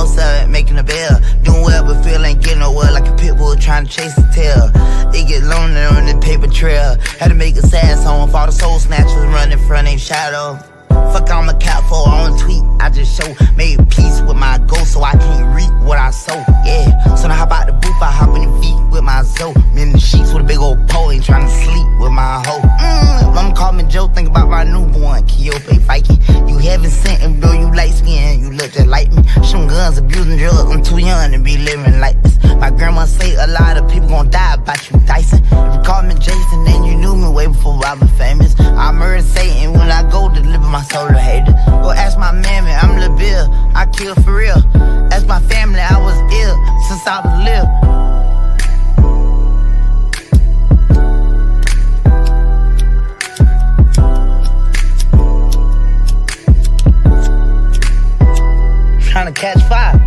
most of it making a bill. Doing well but feel ain't getting nowhere, like a pit bull trying to chase the tail. It get lonely on the paper trail. Had to make a sad song for all the soul snatchers running from their shadow. Fuck, I'm a cat for on tweet. I just show made peace with my ghost, so I can't reap what I sow. Yeah, so now hop out the booth, I hop in the feet with my Zoe. In the sheets with a big old pole, ain't trying to sleep with my hoe. Mama called me Joe, think about my newborn, Kyope Fikey. You haven't sent him, though you light skin, you look just like me. Shooting guns, abusing drugs, I'm too young to be living like this. My grandma say a lot of people gon' die about you, Dyson. If you called me Jason, then you knew me way before I was famous. I murdered Satan when I go deliver my soul to haters. Go ask my mammy, I'm Lil Bill, I kill for real. Ask my family, I was ill since I was little. Trying to catch fire.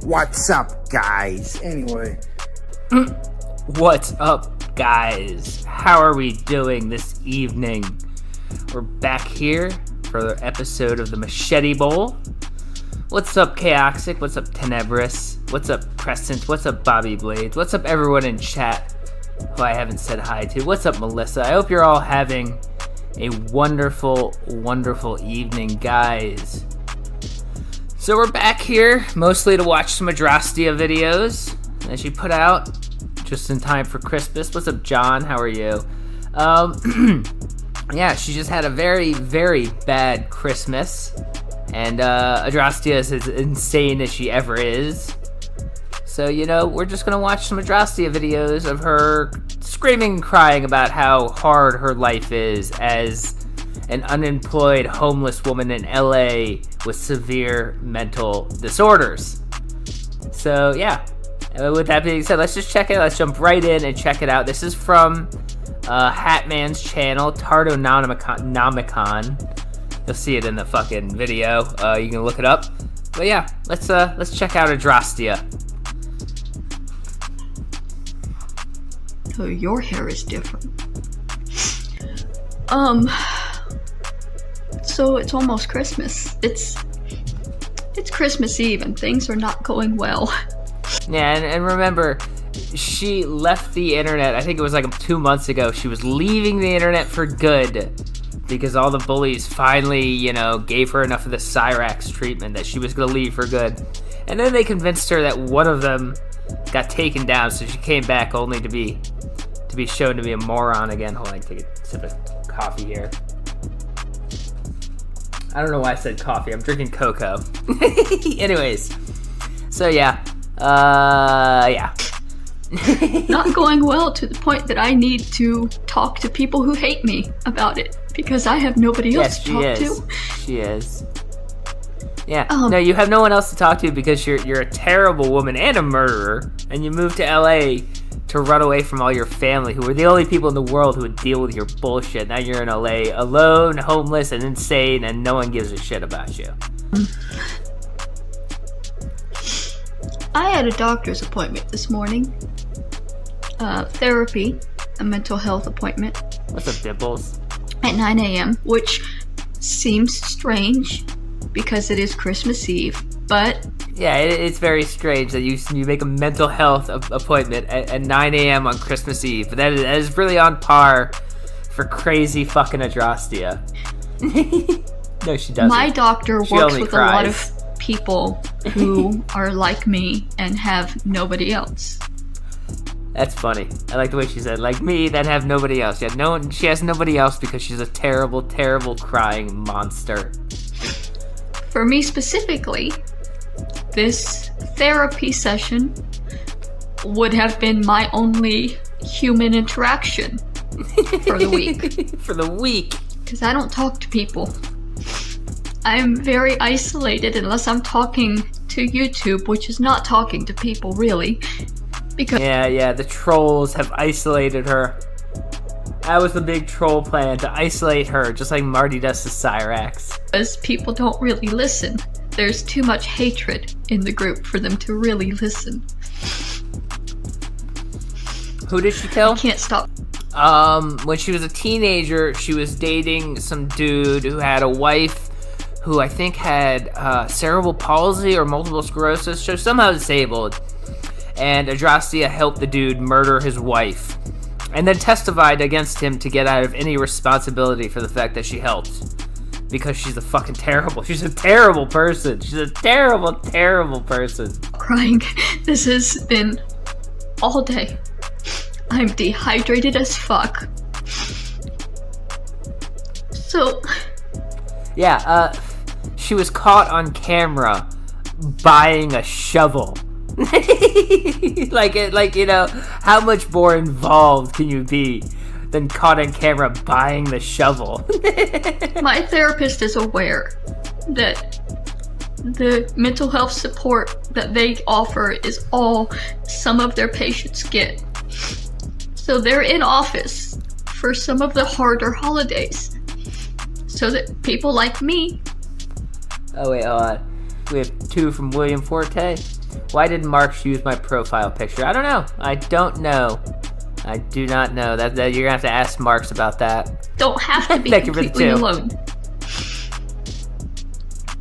What's up, guys? Anyway. What's up, guys? How are we doing this evening? We're back here for the episode of the Machete Bowl. What's up, Chaoxic? What's up, Tenebrous? What's up, Crescent? What's up, Bobby Blades? What's up, everyone in chat who I haven't said hi to? What's up, Melissa? I hope you're all having a wonderful, wonderful evening, guys. So we're back here, mostly to watch some Adrastia videos that she put out just in time for Christmas. What's up, John? How are you? Yeah, she just had a very, very bad Christmas. And Adrastia is as insane as she ever is. So, you know, we're just going to watch some Adrastia videos of her screaming and crying about how hard her life is as an unemployed homeless woman in LA with severe mental disorders. So yeah, with that being said, let's just check it. Let's jump right in and check it out. This is from Hatman's channel, Tardonomicon. You'll see it in the fucking video. You can look it up. But yeah, let's check out Adrastia. Oh, your hair is different. So it's almost Christmas. It's Christmas Eve and things are not going well. Yeah, and remember, she left the internet, I think it was like 2 months ago. She was leaving the internet for good because all the bullies finally, you know, gave her enough of the Cyrax treatment that she was going to leave for good. And then they convinced her that one of them got taken down, so she came back only to be shown to be a moron again. Hold on, take a sip of coffee here. I don't know why I said coffee. I'm drinking cocoa. Anyways, so yeah, yeah. Not going well to the point that I need to talk to people who hate me about it because I have nobody else to talk to. She is. Yeah. No, you have no one else to talk to because you're a terrible woman and a murderer, and you moved to LA to run away from all your family, who were the only people in the world who would deal with your bullshit. Now you're in LA, alone, homeless, and insane, and no one gives a shit about you. I had a doctor's appointment this morning. Therapy, a mental health appointment. What's up, Dimples? At 9 a.m., which seems strange because it is Christmas Eve, but... Yeah, it's very strange that you make a mental health appointment at 9 a.m. on Christmas Eve. But that is really on par for crazy fucking Adrastia. No, she doesn't. My doctor works with a lot of people who are like me and have nobody else. That's funny. I like the way she said, like me, that have nobody else. Yeah, she has nobody else because she's a terrible, terrible crying monster. for me specifically, this therapy session would have been my only human interaction for the week. For the week. Because I don't talk to people. I'm very isolated unless I'm talking to YouTube, which is not talking to people, really. Because Yeah, the trolls have isolated her. That was the big troll plan, to isolate her, just like Marty does to Cyrax. Because people don't really listen. There's too much hatred in the group for them to really listen. Who did she kill? I can't stop. When she was a teenager, she was dating some dude who had a wife who I think had cerebral palsy or multiple sclerosis, so somehow disabled. And Adrastia helped the dude murder his wife, and then testified against him to get out of any responsibility for the fact that she helped. Because she's she's a terrible person. She's a terrible, terrible person. Crying. This has been all day. I'm dehydrated as fuck. So... Yeah, she was caught on camera buying a shovel. like, you know, how much more involved can you be than caught on camera buying the shovel? My therapist is aware that the mental health support that they offer is all some of their patients get. So they're in office for some of the harder holidays, so that people like me... Oh wait, hold on. We have 2 from William Forte. Why did Marks use my profile picture? I don't know. I do not know. That you're gonna have to ask Marks about that. Don't have to be completely alone.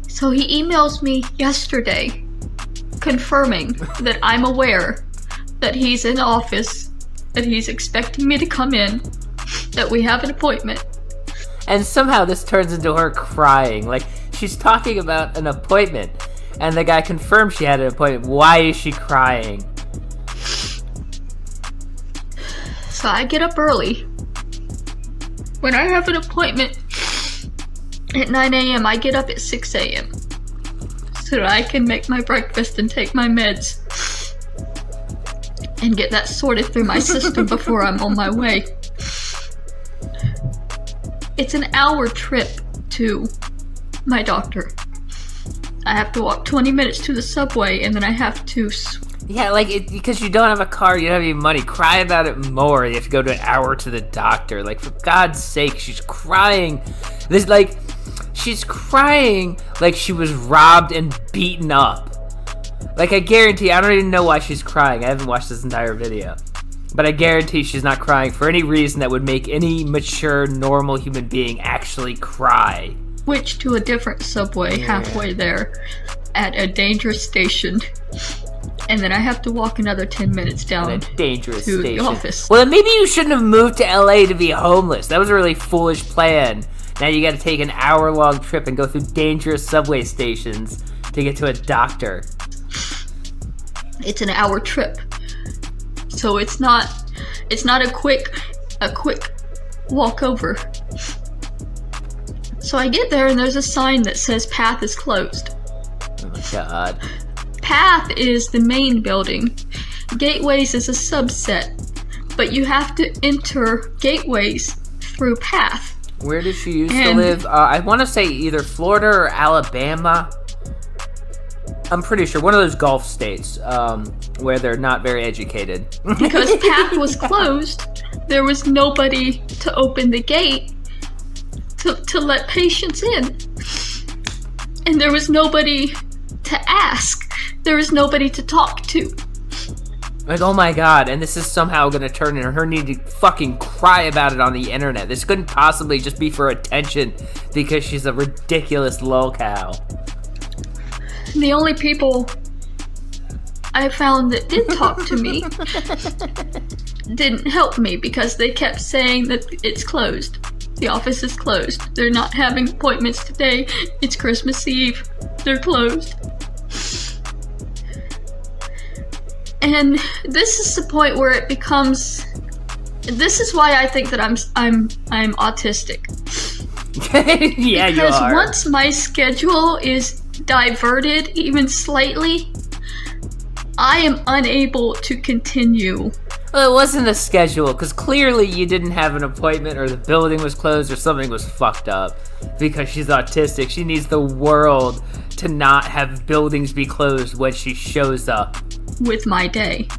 So he emails me yesterday confirming that I'm aware that he's in office, that he's expecting me to come in, that we have an appointment. And somehow this turns into her crying. Like, she's talking about an appointment, and the guy confirmed she had an appointment. Why is she crying? So I get up early. When I have an appointment at 9 a.m., I get up at 6 a.m. so that I can make my breakfast and take my meds and get that sorted through my system before I'm on my way. It's an hour trip to my doctor. I have to walk 20 minutes to the subway, and then I have to... Yeah, because you don't have a car, you don't have any money. Cry about it more. You have to go to an hour to the doctor. Like, for God's sake, she's crying. She's crying like she was robbed and beaten up. Like, I guarantee, I don't even know why she's crying. I haven't watched this entire video. But I guarantee she's not crying for any reason that would make any mature, normal human being actually cry. Switch to a different subway halfway there at a dangerous station. And then I have to walk another 10 minutes down to the office. Well, then maybe you shouldn't have moved to LA to be homeless. That was a really foolish plan. Now you gotta take an hour-long trip and go through dangerous subway stations to get to a doctor. It's an hour trip. So it's not a quick walk over. So I get there and there's a sign that says path is closed. Oh my God. Path is the main building. Gateways is a subset, but you have to enter gateways through Path. Where did she used to live? I want to say either Florida or Alabama. I'm pretty sure one of those Gulf states where they're not very educated. Because Path was closed, there was nobody to open the gate to let patients in. And there was nobody to ask. There was nobody to talk to. Like, oh my God, and this is somehow gonna turn into her needing to fucking cry about it on the internet. This couldn't possibly just be for attention because she's a ridiculous lolcow. The only people I found that did talk to me didn't help me because they kept saying that it's closed. The office is closed. They're not having appointments today. It's Christmas Eve. They're closed. And this is the point where it becomes... This is why I think that I'm autistic. Yeah, you are. Because once my schedule is diverted even slightly, I am unable to continue. Well, it wasn't the schedule, because clearly you didn't have an appointment, or the building was closed, or something was fucked up. Because she's autistic, she needs the world to not have buildings be closed when she shows up. With my day.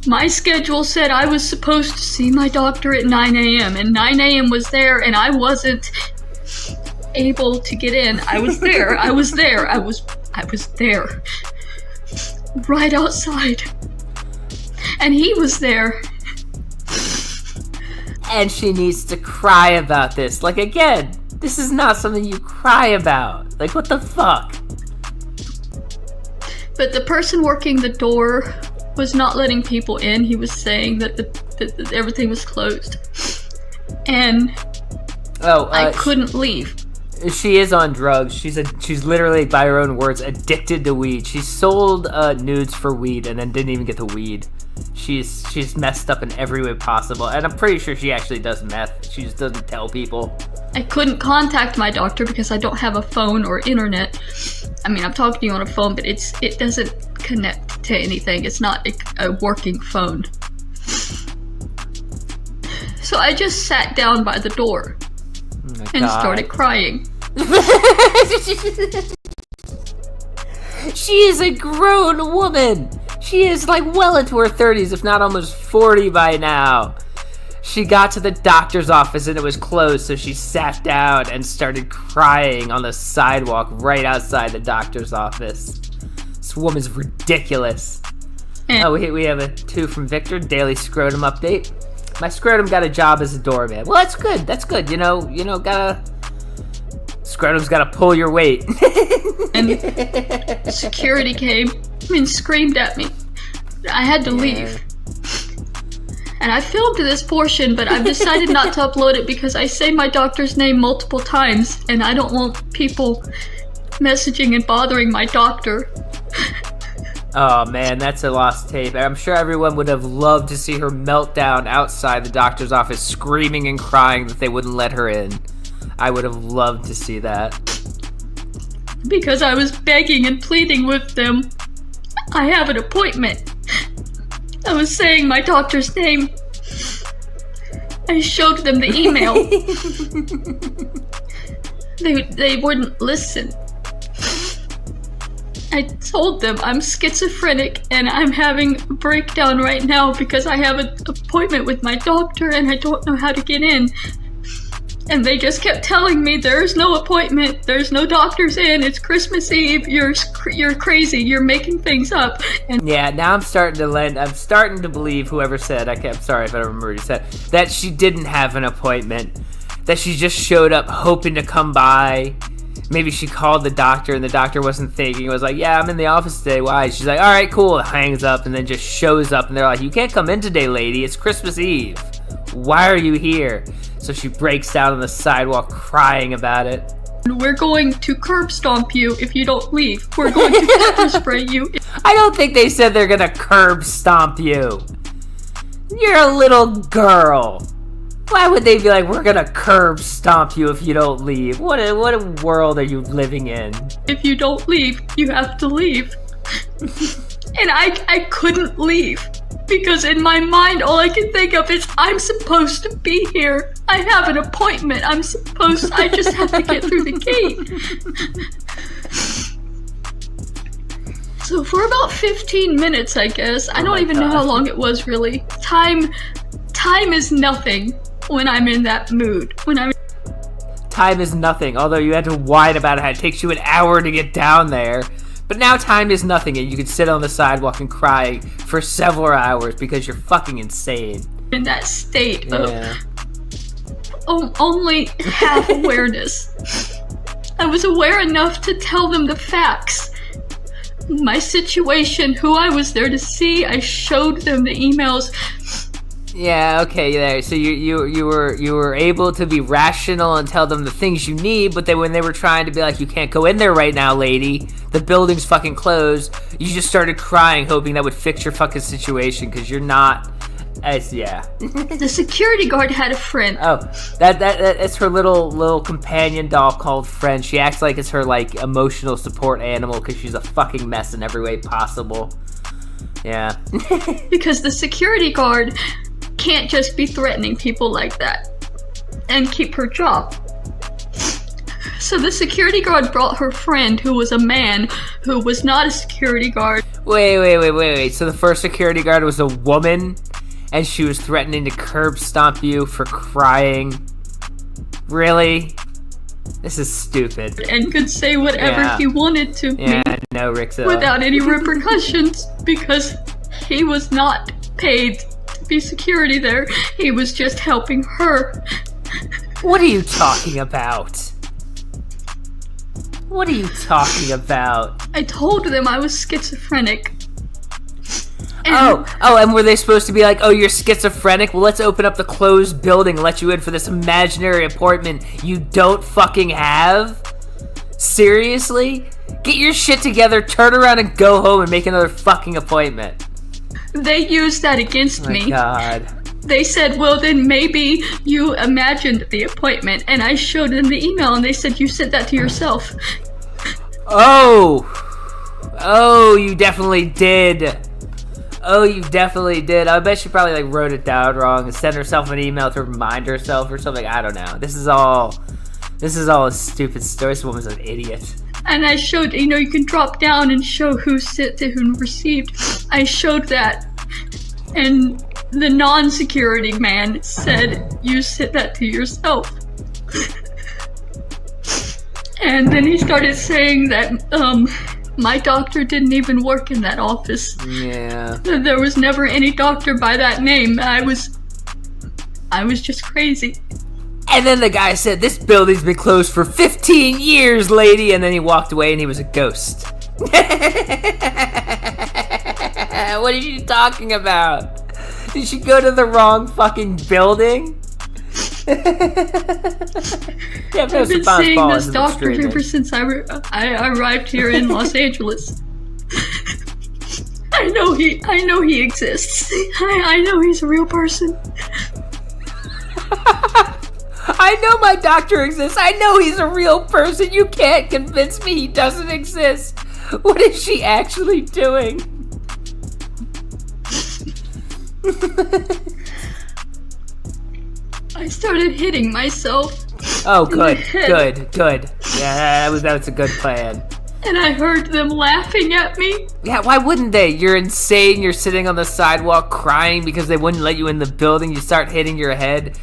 My schedule said I was supposed to see my doctor at 9 a.m. and 9 a.m. was there and I wasn't able to get in. I was there. I was there. I was there. Right outside. And he was there. And she needs to cry about this. Like, again, this is not something you cry about. Like, what the fuck? But the person working the door was not letting people in. He was saying that everything was closed. And I couldn't leave. She is on drugs. She's literally, by her own words, addicted to weed. She sold nudes for weed and then didn't even get the weed. She's messed up in every way possible, and I'm pretty sure she actually does meth. She just doesn't tell people. I couldn't contact my doctor because I don't have a phone or internet. I mean, I'm talking to you on a phone, but it doesn't connect to anything. It's not a working phone. So I just sat down by the door and started crying. She is a grown woman. She is like well into her 30s, if not almost 40 by now. She got to the doctor's office and it was closed, so she sat down and started crying on the sidewalk right outside the doctor's office. This woman's ridiculous. Oh, we have a 2 from Victor, daily scrotum update. My scrotum got a job as a doorman. Well, that's good. That's good. Scrotum's gotta pull your weight. And security came and screamed at me. I had to leave. And I filmed this portion, but I've decided not to upload it because I say my doctor's name multiple times, and I don't want people messaging and bothering my doctor. Oh man, that's a lost tape. I'm sure everyone would have loved to see her meltdown outside the doctor's office, screaming and crying that they wouldn't let her in. I would have loved to see that. Because I was begging and pleading with them. I have an appointment. I was saying my doctor's name. I showed them the email. They wouldn't listen. I told them I'm schizophrenic and I'm having a breakdown right now because I have an appointment with my doctor and I don't know how to get in. And they just kept telling me there's no appointment, there's no doctors in, it's Christmas Eve, you're crazy, you're making things up. And yeah, now I'm starting to believe whoever said, I'm sorry if I don't remember what he said, that she didn't have an appointment, that she just showed up hoping to come by. Maybe she called the doctor and the doctor wasn't thinking. It was like, yeah, I'm in the office today. Why? She's like, all right, cool. Hangs up and then just shows up. And they're like, you can't come in today, lady. It's Christmas Eve. Why are you here? So she breaks down on the sidewalk crying about it. We're going to curb stomp you if you don't leave. We're going to pepper spray you. I don't think they said they're going to curb stomp you. You're a little girl. Why would they be like, we're gonna curb stomp you if you don't leave? What a world are you living in? If you don't leave, you have to leave. And I couldn't leave. Because in my mind, all I can think of is, I'm supposed to be here. I have an appointment. I just have to get through the gate. So for about 15 minutes, I guess. I don't even know how long it was, really. Time is nothing. When I'm in that mood. Time is nothing, although you had to whine about how it takes you an hour to get down there. But now time is nothing and you can sit on the sidewalk and cry for several hours because you're fucking insane. In that state of only half awareness. I was aware enough to tell them the facts. My situation, who I was there to see, I showed them the emails. Yeah, okay, there. So you were able to be rational and tell them the things you need, but then when they were trying to be like, you can't go in there right now, lady, the building's fucking closed, you just started crying, hoping that would fix your fucking situation, because you're not Yeah. The security guard had a friend. Oh, that's her little companion doll called Friend. She acts like it's her like emotional support animal because she's a fucking mess in every way possible. Yeah. Because the security guard can't just be threatening people like that and keep her job. So the security guard brought her friend, who was a man who was not a security guard. Wait. So the first security guard was a woman, and she was threatening to curb stomp you for crying? Really? This is stupid. And could say whatever he wanted to me. Yeah, no, Rick. Without any repercussions, because he was not paid to be security there. He was just helping her. What are you talking about? What are you talking about? I told them I was schizophrenic. And were they supposed to be like, oh, you're schizophrenic? Well, let's open up the closed building and let you in for this imaginary appointment you don't fucking have? Seriously? Get your shit together, turn around and go home and make another fucking appointment. They used that against me. Oh my god. They said, well, then maybe you imagined the appointment. And I showed them the email, and they said, you sent that to yourself. Oh, you definitely did. I bet she probably like wrote it down wrong and sent herself an email to remind herself or something. I don't know. This is all a stupid story. This woman's an idiot. And I showed, you can drop down and show who sent it, who received. I showed that. And the non-security man said, you sent that to yourself. And then he started saying that, my doctor didn't even work in that office. Yeah. There was never any doctor by that name. I was just crazy. And then the guy said, this building's been closed for 15 years, lady. And then he walked away and he was a ghost. What are you talking about? Did she go to the wrong fucking building? I've been seeing this doctor ever since I arrived here in Los Angeles. I know he exists. I know he's a real person. I know my doctor exists. I know he's a real person. You can't convince me he doesn't exist. What is she actually doing? I started hitting myself. Oh, good. Yeah, that was a good plan. And I heard them laughing at me. Yeah, why wouldn't they? You're insane. You're sitting on the sidewalk crying because they wouldn't let you in the building. You start hitting your head.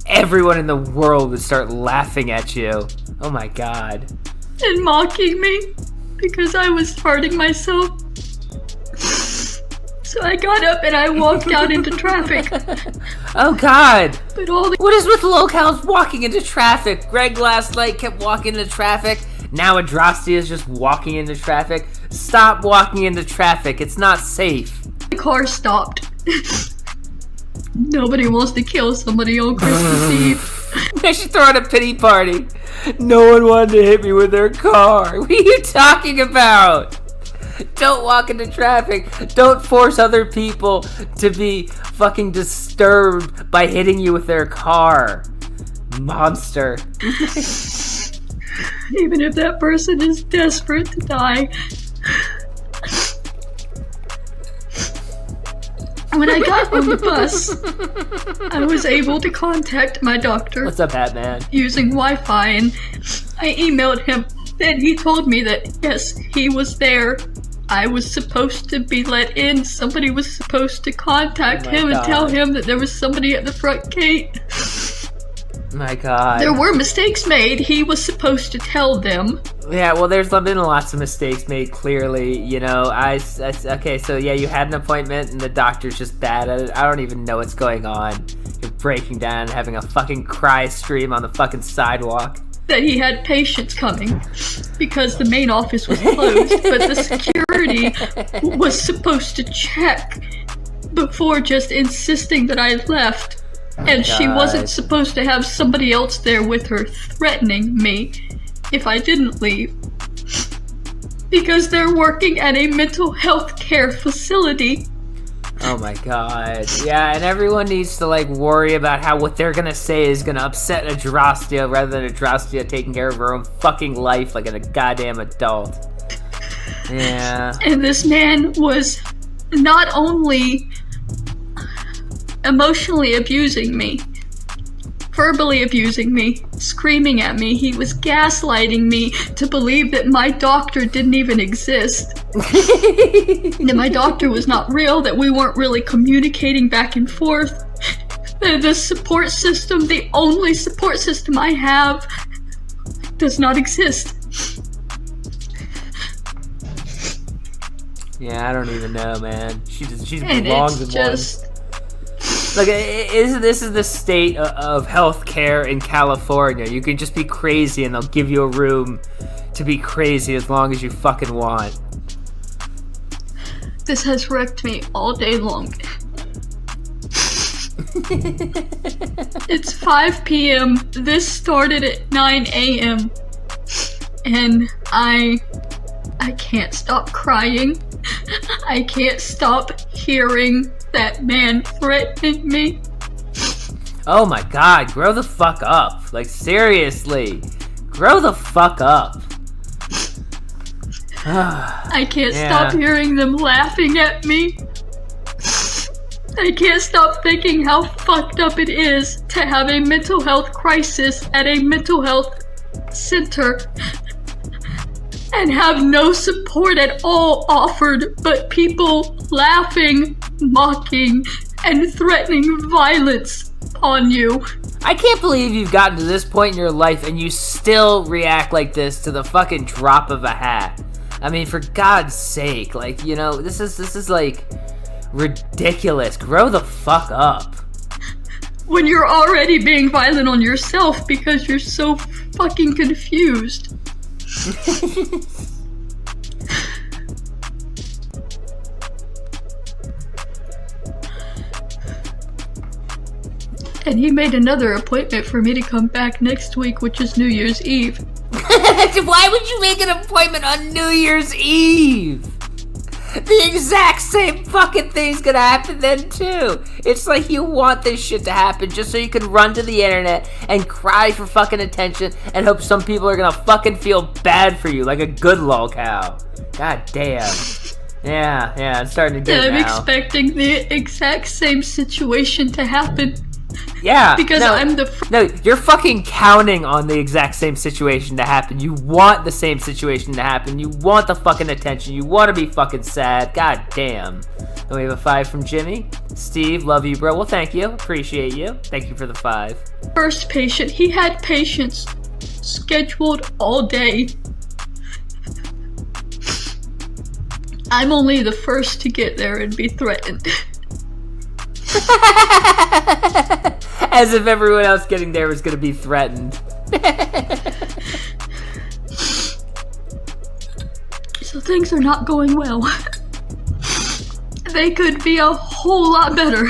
Everyone in the world would start laughing at you. Oh my god. And mocking me because I was hurting myself. So I got up and I walked out into traffic. Oh god. But what is with locals walking into traffic? Greg last night kept walking into traffic. Now Adrastia is just walking into traffic. Stop walking into traffic. It's not safe. The car stopped. Nobody wants to kill somebody on Christmas Eve. They should throw in a pity party. No one wanted to hit me with their car. What are you talking about? Don't walk into traffic. Don't force other people to be fucking disturbed by hitting you with their car. Monster. Even if that person is desperate to die. When I got on the bus, I was able to contact my doctor. What's up, Batman? Using Wi-Fi, and I emailed him, and he told me that, yes, he was there. I was supposed to be let in. Somebody was supposed to contact him and tell him that there was somebody at the front gate. My god. There were mistakes made. He was supposed to tell them. Yeah, well, there's been lots of mistakes made, clearly. You know, okay, so yeah, you had an appointment and the doctor's just bad at it. I don't even know what's going on. You're breaking down and having a fucking cry stream on the fucking sidewalk. That he had patients coming because the main office was closed, but the security was supposed to check before just insisting that I left. And she wasn't supposed to have somebody else there with her threatening me if I didn't leave. Because they're working at a mental health care facility. Oh my god. Yeah, and everyone needs to like worry about how what they're gonna say is gonna upset Adrastia rather than Adrastia taking care of her own fucking life like a goddamn adult. Yeah. And this man was not only emotionally abusing me, verbally abusing me, screaming at me, he was gaslighting me to believe that my doctor didn't even exist. That my doctor was not real, that we weren't really communicating back and forth. The support system, the only support system I have, does not exist. Yeah, I don't even know, man. She And belongs it's in one. just... Look, this is the state of healthcare in California. You can just be crazy and they'll give you a room to be crazy as long as you fucking want. This has wrecked me all day long. It's 5 p.m. This started at 9 a.m. And I can't stop crying. I can't stop hearing that man threatening me. Oh my god, grow the fuck up. Like, seriously. Grow the fuck up. I can't stop hearing them laughing at me. I can't stop thinking how fucked up it is to have a mental health crisis at a mental health center and have no support at all offered, but people laughing, mocking, and threatening violence on you. I can't believe you've gotten to this point in your life and you still react like this to the fucking drop of a hat. I mean, for God's sake, like, you know, this is like ridiculous. Grow the fuck up. When you're already being violent on yourself because you're so fucking confused. And he made another appointment for me to come back next week, which is New Year's Eve. Why would you make an appointment on New Year's Eve? The exact same fucking thing's gonna happen then too. It's like you want this shit to happen just so you can run to the internet and cry for fucking attention and hope some people are gonna fucking feel bad for you like a good lol cow. God damn. Yeah, it's starting to get I'm now. expecting the exact same situation to happen. Yeah, Because no, I'm the No, you're fucking counting on the exact same situation to happen. You want the same situation to happen. You want the fucking attention. You want to be fucking sad. God damn. And we have a 5 from Jimmy. Steve, love you, bro. Well, thank you. Appreciate you. Thank you for the 5. first patient. He had patients scheduled all day. I'm only the first to get there and be threatened. As if everyone else getting there was going to be threatened. So things are not going well. They could be a whole lot better.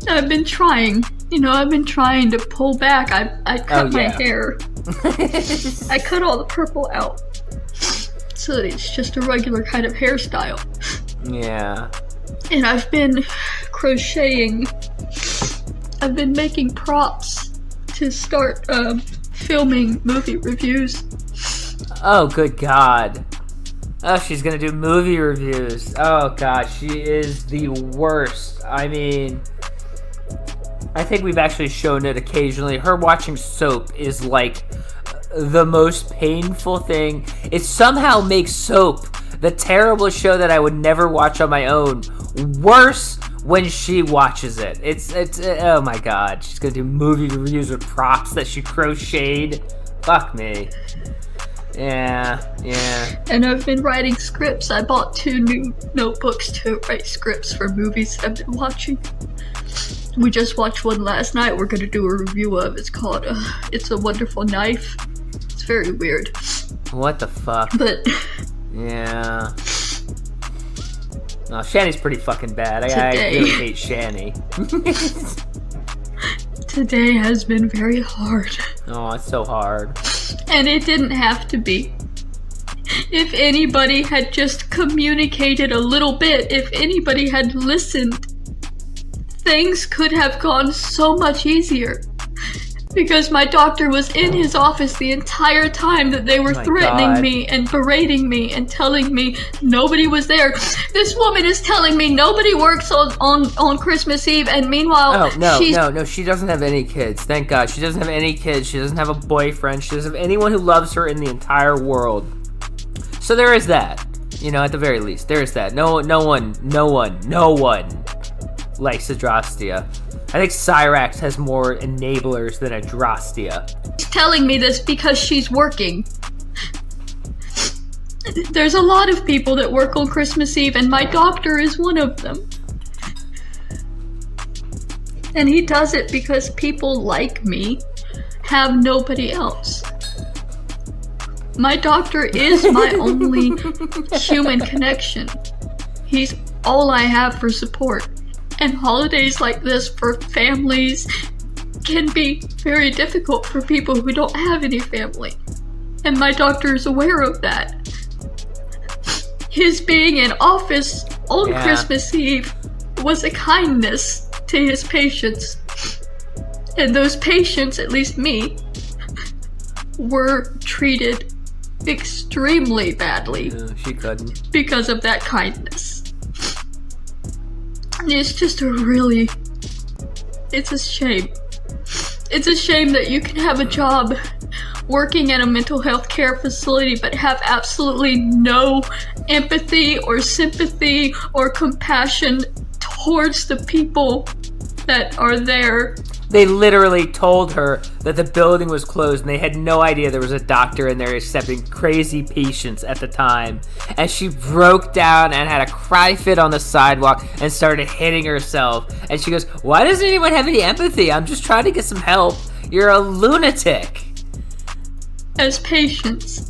I've been trying. I've been trying to pull back. I cut my hair. I cut all the purple out. So that it's just a regular kind of hairstyle. Yeah. And I've been crocheting. I've been making props to start filming movie reviews. Oh, good God. Oh, she's gonna do movie reviews. Oh, God, she is the worst. I mean, I think we've actually shown it occasionally. Her watching soap is like the most painful thing. It somehow makes Soap, the terrible show that I would never watch on my own, worse when she watches it. It's oh my God. She's gonna do movie reviews with props that she crocheted. Fuck me. Yeah. And I've been writing scripts. I bought 2 new notebooks to write scripts for movies that I've been watching. We just watched one last night we're gonna do a review of. It's called It's a Wonderful Knife. It's very weird. What the fuck? But yeah. No, Shani's pretty fucking bad. I really hate Shani. Today has been very hard. Oh, it's so hard. And it didn't have to be. If anybody had just communicated a little bit, if anybody had listened, things could have gone so much easier. Because my doctor was in his office the entire time that they were threatening me and berating me and telling me nobody was there. This woman is telling me nobody works on Christmas Eve, and meanwhile, no, she doesn't have any kids. Thank God. She doesn't have any kids. She doesn't have a boyfriend. She doesn't have anyone who loves her in the entire world. So there is that. At the very least, there is that. No one likes Adrastia. I think Cyrax has more enablers than Adrastia. She's telling me this because she's working. There's a lot of people that work on Christmas Eve, and my doctor is one of them. And he does it because people like me have nobody else. My doctor is my only human connection. He's all I have for support. And holidays like this for families can be very difficult for people who don't have any family. And my doctor is aware of that. His being in office on Christmas Eve was a kindness to his patients. And those patients, at least me, were treated extremely badly she couldn't. Because of that kindness. It's just it's a shame. It's a shame that you can have a job working at a mental health care facility but have absolutely no empathy or sympathy or compassion towards the people that are there. They literally told her that the building was closed and they had no idea there was a doctor in there accepting crazy patients at the time. And she broke down and had a cry fit on the sidewalk and started hitting herself. And she goes, "Why doesn't anyone have any empathy? I'm just trying to get some help. You're a lunatic." As patients,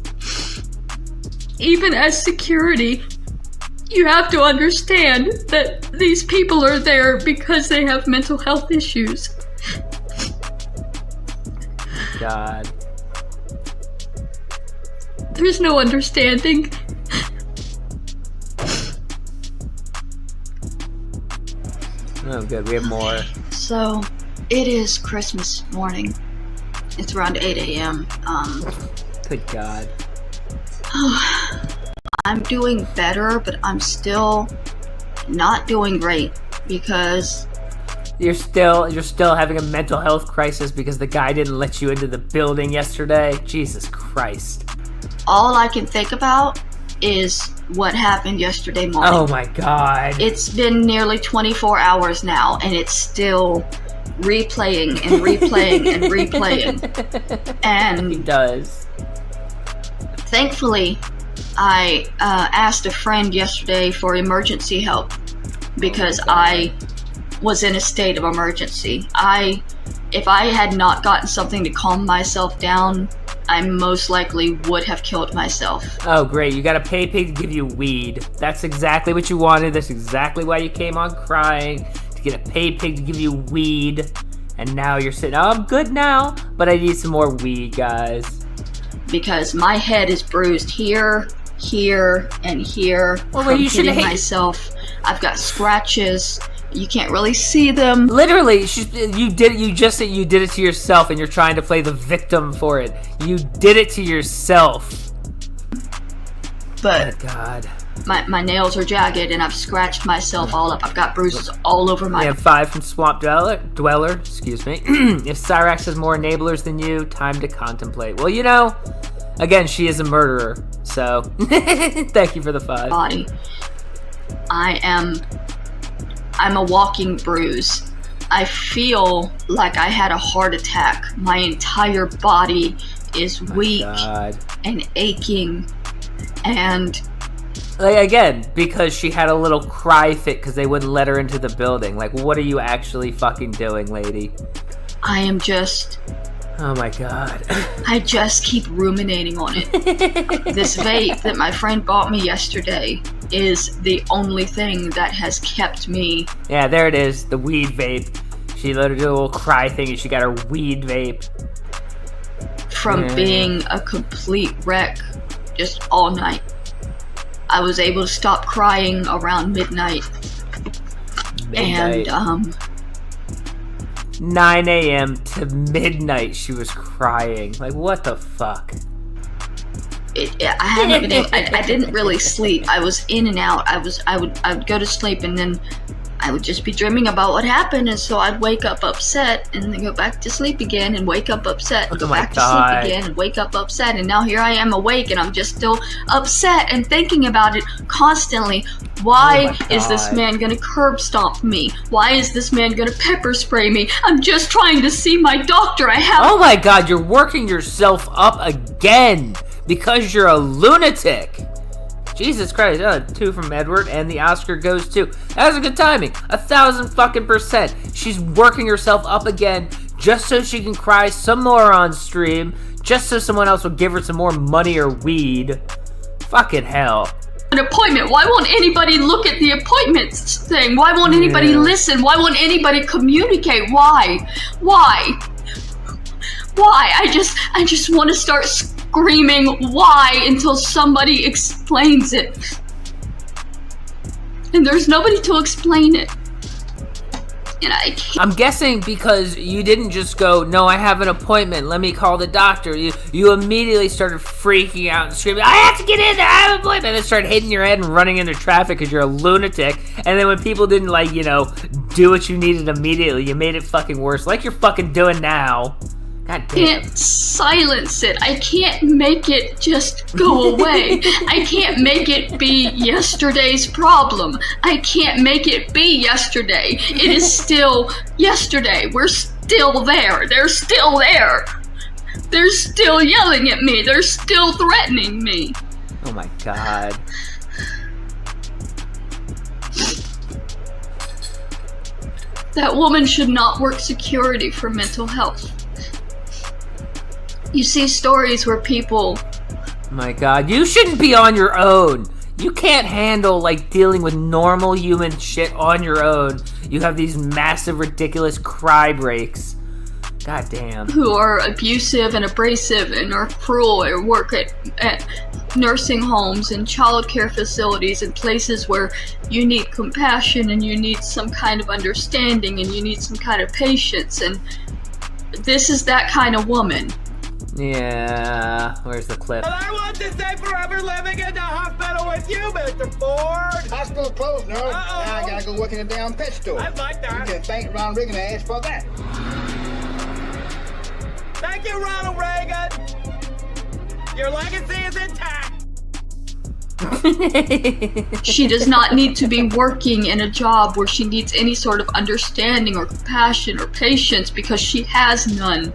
even as security, you have to understand that these people are there because they have mental health issues. God. There's no understanding. Oh, good. We have more. So, it is Christmas morning. It's around 8 a.m. Good God. I'm doing better, but I'm still not doing great because You're still having a mental health crisis because the guy didn't let you into the building yesterday? Jesus Christ. all I can think about is what happened yesterday morning. Oh my God. It's been nearly 24 hours now, and it's still replaying and replaying and replaying. And He does. thankfully, I asked a friend yesterday for emergency help because I was in a state of emergency. If I had not gotten something to calm myself down, I most likely would have killed myself. Oh, great. You got a pay pig to give you weed. That's exactly what you wanted. That's exactly why you came on crying, to get a pay pig to give you weed. And now you're saying, oh, I'm good now, but I need some more weed, guys. Because my head is bruised here, here, and here Well, from you should hitting hate- myself. I've got scratches. You can't really see them. Literally, you did it to yourself, and you're trying to play the victim for it. You did it to yourself. But Good God. my nails are jagged, and I've scratched myself all up. I've got bruises all over We my... have 5 from Swamp Dweller. Excuse me. If Cyrax has more enablers than you, time to contemplate. Well, you know, again, she is a murderer, so thank you for the 5. body. I'm a walking bruise. I feel like I had a heart attack. My entire body is weak God. and aching, and Like, again, because she had a little cry fit because they wouldn't let her into the building. Like, what are you actually fucking doing, lady? I am just... Oh my God. I just keep ruminating on it. This vape that my friend bought me yesterday is the only thing that has kept me... Yeah, there it is, the weed vape. She let her do a little cry thing and she got her weed vape. from being a complete wreck just all night. I was able to stop crying around midnight. And 9 a.m. to midnight she was crying. Like, what the fuck? I didn't really sleep. I was in and out. I would go to sleep, and then I would just be dreaming about what happened, and so I'd wake up upset and then go back to sleep again and wake up upset and go back to sleep again and wake up upset, and now here I am awake and I'm just still upset and thinking about it constantly. Why is this man gonna curb stomp me? Why is this man gonna pepper spray me? I'm just trying to see my doctor. Oh my god, you're working yourself up again because you're a lunatic. Jesus Christ, 2 from Edward, and the Oscar goes to. That was a good timing. 1,000%. She's working herself up again just so she can cry some more on stream, just so someone else will give her some more money or weed. Fucking hell. An appointment. Why won't anybody look at the appointments thing? Why won't anybody listen? Why won't anybody communicate? Why? I just want to start screaming why until somebody explains it. And there's nobody to explain it. And I can't. I'm guessing because you didn't just go, no, I have an appointment, let me call the doctor. You immediately started freaking out and screaming, I have to get in there, I have an appointment. And then started hitting your head and running into traffic because you're a lunatic. And then when people didn't, do what you needed immediately, you made it fucking worse, like you're fucking doing now. God damn. I can't silence it. I can't make it just go away. I can't make it be yesterday's problem. I can't make it be yesterday. It is still yesterday. We're still there. They're still there. They're still yelling at me. They're still threatening me. Oh my god. That woman should not work security for mental health. You see stories where people... My god, you shouldn't be on your own. You can't handle, dealing with normal human shit on your own. You have these massive, ridiculous cry breaks. God damn. Who are abusive and abrasive and are cruel or work at nursing homes and childcare facilities and places where you need compassion and you need some kind of understanding and you need some kind of patience, and this is that kind of woman. Yeah, where's the clip? Well, I want to stay forever living in the hospital with you, Mr. Ford. Hospital closed, no. Now I gotta go work in a damn pet store. I'd like that. You can thank Ronald Reagan and ask for that. Thank you, Ronald Reagan. Your legacy is intact. She does not need to be working in a job where she needs any sort of understanding or compassion or patience because she has none.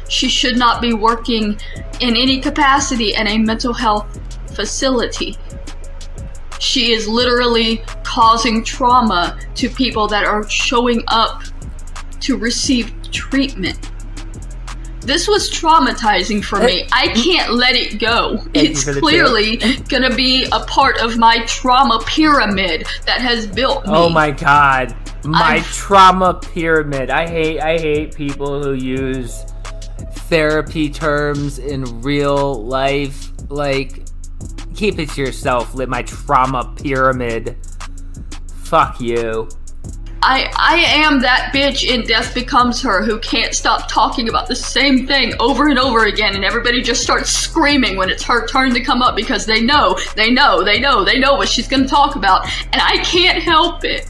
She should not be working in any capacity in a mental health facility. She is literally causing trauma to people that are showing up to receive treatment. This was traumatizing for me. I can't let it go. It's clearly gonna be a part of my trauma pyramid that has built me. Oh my god. My trauma pyramid. I hate people who use therapy terms in real life. Keep it to yourself. My trauma pyramid. Fuck you. I am that bitch in Death Becomes Her who can't stop talking about the same thing over and over again, and everybody just starts screaming when it's her turn to come up because they know what she's gonna talk about, and I can't help it.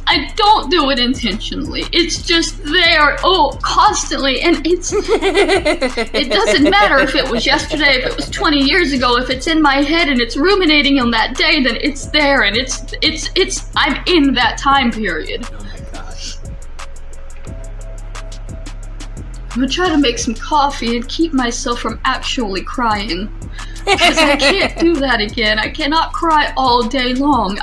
I don't do it intentionally. It's just there, constantly, and it doesn't matter if it was yesterday, if it was 20 years ago, if it's in my head and it's ruminating on that day, then it's there, and I'm in that time period. Oh my gosh. I'm gonna try to make some coffee and keep myself from actually crying. Because I can't do that again. I cannot cry all day long.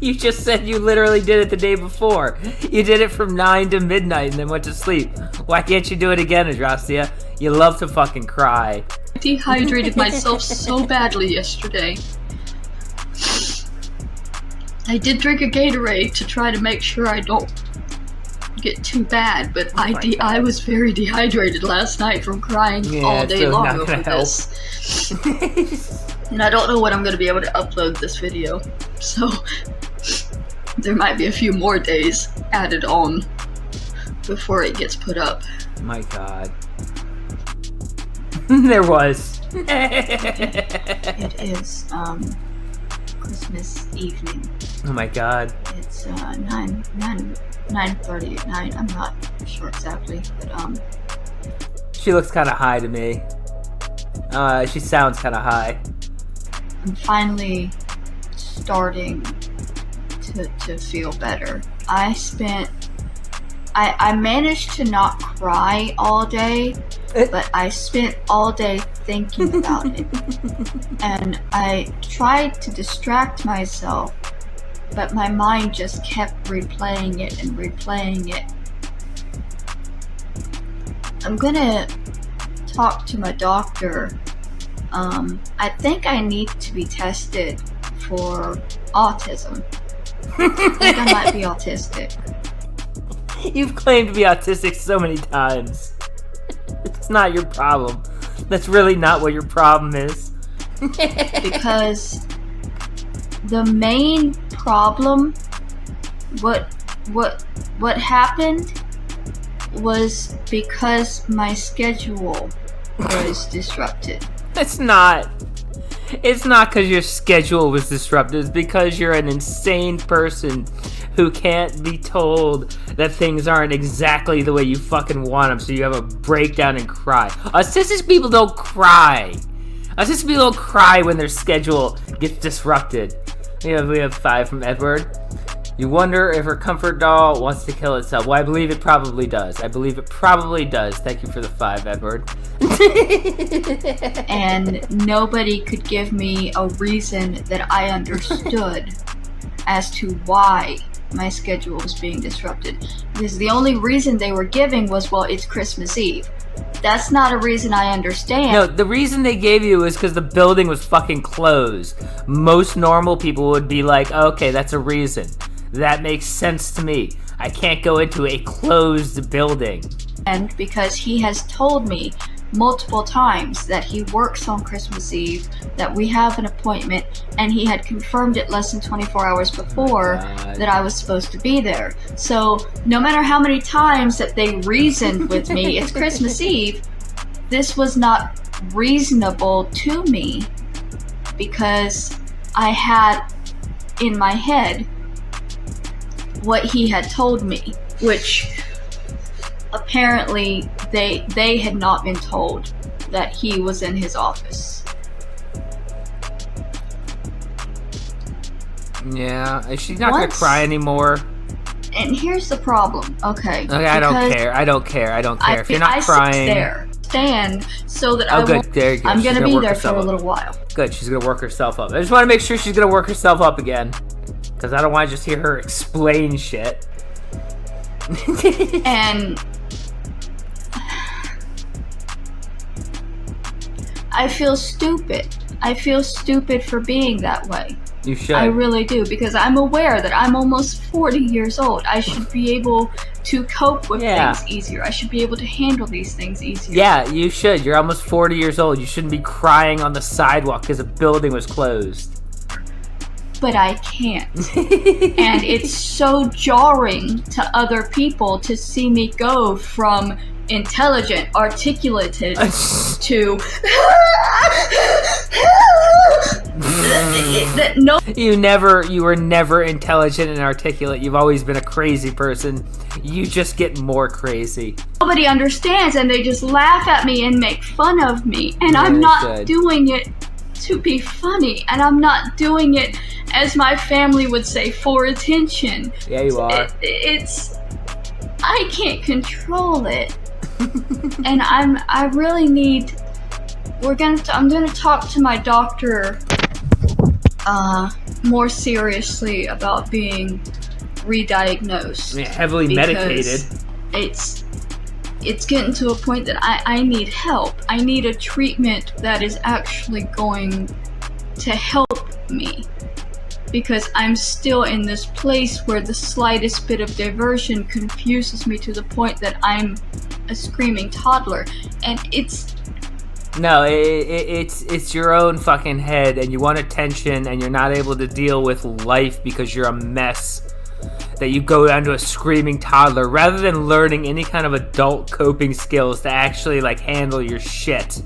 You just said you literally did it the day before. You did it from 9 to midnight and then went to sleep. Why can't you do it again, Adrastia? You love to fucking cry. I dehydrated myself so badly yesterday. I did drink a Gatorade to try to make sure I don't get too bad, but Oh my God. I was very dehydrated last night from crying all day so long not over gonna help. this. And I don't know when I'm going to be able to upload this video, so there might be a few more days added on before it gets put up. My God. There was. It is Christmas evening. Oh my God. It's 9:30 at night. I'm not sure exactly, but She looks kind of high to me. She sounds kind of high. I'm finally starting to feel better. I managed to not cry all day, but I spent all day thinking about it. And I tried to distract myself, but my mind just kept replaying it and replaying it. I'm gonna talk to my doctor. I think I need to be tested for autism. I think I might be autistic. You've claimed to be autistic so many times. It's not your problem. That's really not what your problem is. Because the main problem, what happened was because my schedule was disrupted. It's not because your schedule was disrupted. It's because you're an insane person who can't be told that things aren't exactly the way you fucking want them, so you have a breakdown and cry. Autistic people don't cry. Autistic people don't cry when their schedule gets disrupted. We have 5 from Edward. You wonder if her comfort doll wants to kill itself. Well, I believe it probably does. Thank you for the 5, Edward. And nobody could give me a reason that I understood as to why my schedule was being disrupted. Because the only reason they were giving was, well, it's Christmas Eve. That's not a reason I understand. No, the reason they gave you is because the building was fucking closed. Most normal people would be like, okay, that's a reason. That makes sense to me. I can't go into a closed building. And because he has told me multiple times that he works on Christmas Eve, that we have an appointment, and he had confirmed it less than 24 hours before that I was supposed to be there. So no matter how many times that they reasoned with me, it's Christmas Eve, this was not reasonable to me because I had in my head what he had told me, which apparently they had not been told that he was in his office. Yeah, she's not gonna cry anymore. And here's the problem, okay? I don't care. If you're not crying, stand so that I'm gonna be there for a little while. Good, she's gonna work herself up. I just want to make sure she's gonna work herself up again, because I don't want to just hear her explain shit. And I feel stupid. I feel stupid for being that way. You should. I really do, because I'm aware that I'm almost 40 years old. I should be able to cope with things easier. I should be able to handle these things easier. Yeah, you should. You're almost 40 years old. You shouldn't be crying on the sidewalk because a building was closed. But I can't. And it's so jarring to other people to see me go from intelligent, articulated to You were never intelligent and articulate. You've always been a crazy person. You just get more crazy. Nobody understands, and they just laugh at me and make fun of me. And I'm not doing it to be funny, and I'm not doing it, as my family would say, for attention. Yeah, you are. I can't control it. And I really need. I'm gonna talk to my doctor more seriously about being re-diagnosed. Yeah, heavily medicated. It's getting to a point that I need help. I need a treatment that is actually going to help me. because I'm still in this place where the slightest bit of diversion confuses me to the point that I'm a screaming toddler. And it's your own fucking head, and you want attention, and you're not able to deal with life because you're a mess, that you go down to a screaming toddler rather than learning any kind of adult coping skills to actually like handle your shit.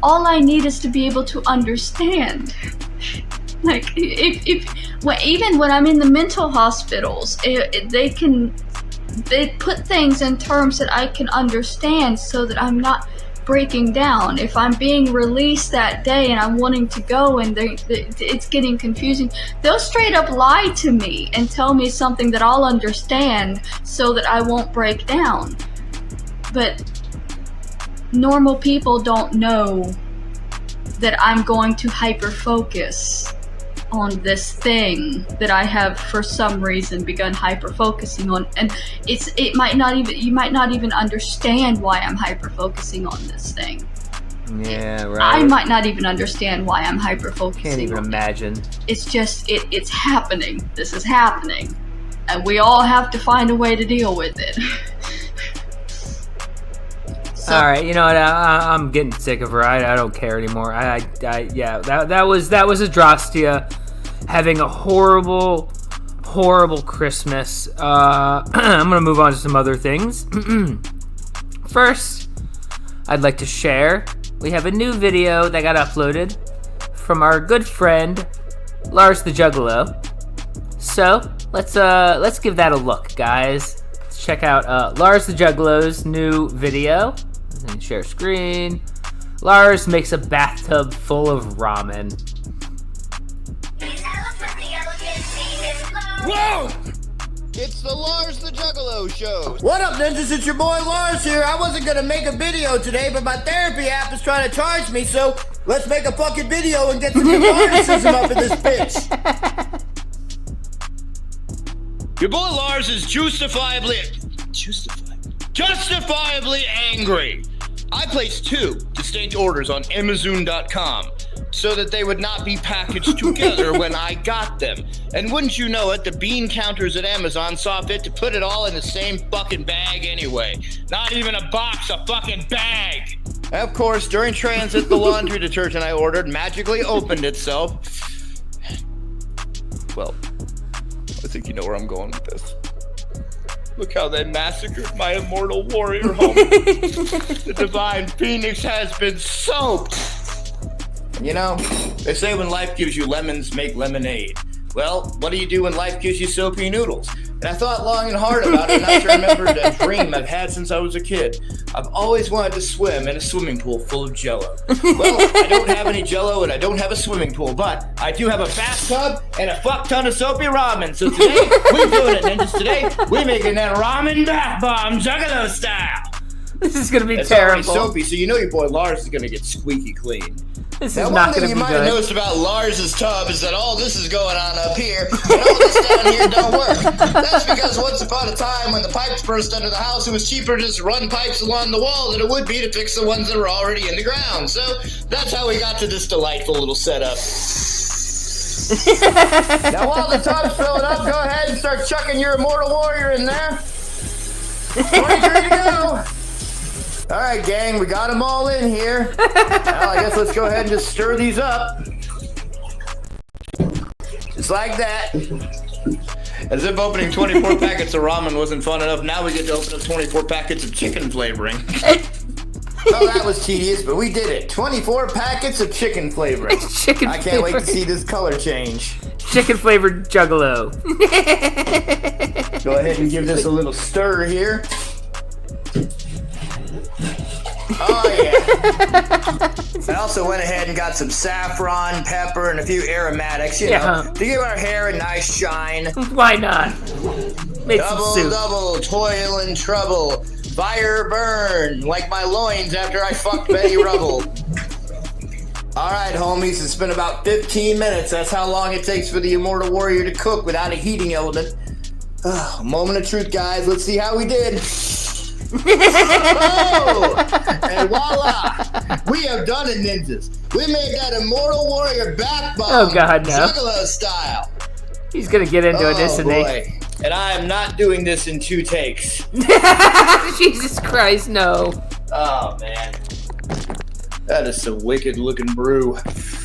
All I need is to be able to understand. Like, even when I'm in the mental hospitals, they put things in terms that I can understand so that I'm not breaking down. If I'm being released that day and I'm wanting to go and it's getting confusing, they'll straight up lie to me and tell me something that I'll understand so that I won't break down. But normal people don't know that I'm going to hyper focus on this thing that I have for some reason begun hyper focusing on, and you might not even understand why I'm hyper focusing on this thing. Yeah, right. I might not even understand why I'm hyper focusing. Can't even imagine. It's just it's happening. This is happening, and we all have to find a way to deal with it. All right, you know what? I'm getting sick of her. I don't care anymore. That was Adrastia having a horrible Christmas. I'm gonna move on to some other things. First, I'd like to share. We have a new video that got uploaded from our good friend Lars the Juggalo. So let's give that a look, guys. Let's check out Lars the Juggalo's new video. And share screen. Lars makes a bathtub full of ramen. Whoa! It's the Lars the Juggalo show. What up, ninjas? It's your boy Lars here. I wasn't gonna make a video today, but my therapy app is trying to charge me, so let's make a fucking video and get some catharticism up in this bitch. Your boy Lars is justifiably angry. I placed 2 distinct orders on Amazon.com so that they would not be packaged together when I got them. And wouldn't you know it, the bean counters at Amazon saw fit to put it all in the same fucking bag anyway. Not even a box, a fucking bag. Of course, during transit, the laundry detergent I ordered magically opened itself. Well, I think you know where I'm going with this. Look how they massacred my immortal warrior homie. The divine phoenix has been soaked. You know, they say when life gives you lemons, make lemonade. Well, what do you do when life gives you soapy noodles? And I thought long and hard about it, and I remembered a dream I've had since I was a kid. I've always wanted to swim in a swimming pool full of Jell-O. Well, I don't have any Jell-O, and I don't have a swimming pool, but I do have a bathtub and a fuck ton of soapy ramen. So today, we're doing it, ninjas. Today, we're making that ramen bath bomb Juggalo style. This is gonna be it's terrible. It's already soapy, so you know your boy Lars is gonna get squeaky clean. This now, is not one thing gonna you be might good. have noticed about Lars's tub is that all this is going on up here, and all this down here don't work. That's because once upon a time, when the pipes burst under the house, it was cheaper to just run pipes along the wall than it would be to fix the ones that were already in the ground. So that's how we got to this delightful little setup. Now, while the tub's filling up, go ahead and start chucking your immortal warrior in there. 23 to go. All right, gang, we got them all in here. Now, I guess let's go ahead and just stir these up. Just like that. As if opening 24 packets of ramen wasn't fun enough, now we get to open up 24 packets of chicken flavoring. Well, that was tedious, but we did it. 24 packets of chicken flavoring. Chicken I can't wait to see this color change. Chicken flavored Juggalo. Go ahead and give this a little stir here. Oh yeah. I also went ahead and got some saffron, pepper, and a few aromatics, you know, to give our hair a nice shine. Why not? Make some soup. Double, toil and trouble. Fire burn, like my loins after I fucked Betty Rubble. Alright, homies, it's been about 15 minutes. That's how long it takes for the Immortal Warrior to cook without a heating element. Moment of truth, guys. Let's see how we did. Oh! And voila! We have have done it, ninjas. We made that Immortal Warrior back bomb. Oh, God, no. Juggalo style. He's gonna get into it, isn't he? Boy. And I am not doing this in 2 takes. Jesus Christ, no. Oh, man. That is some wicked looking brew.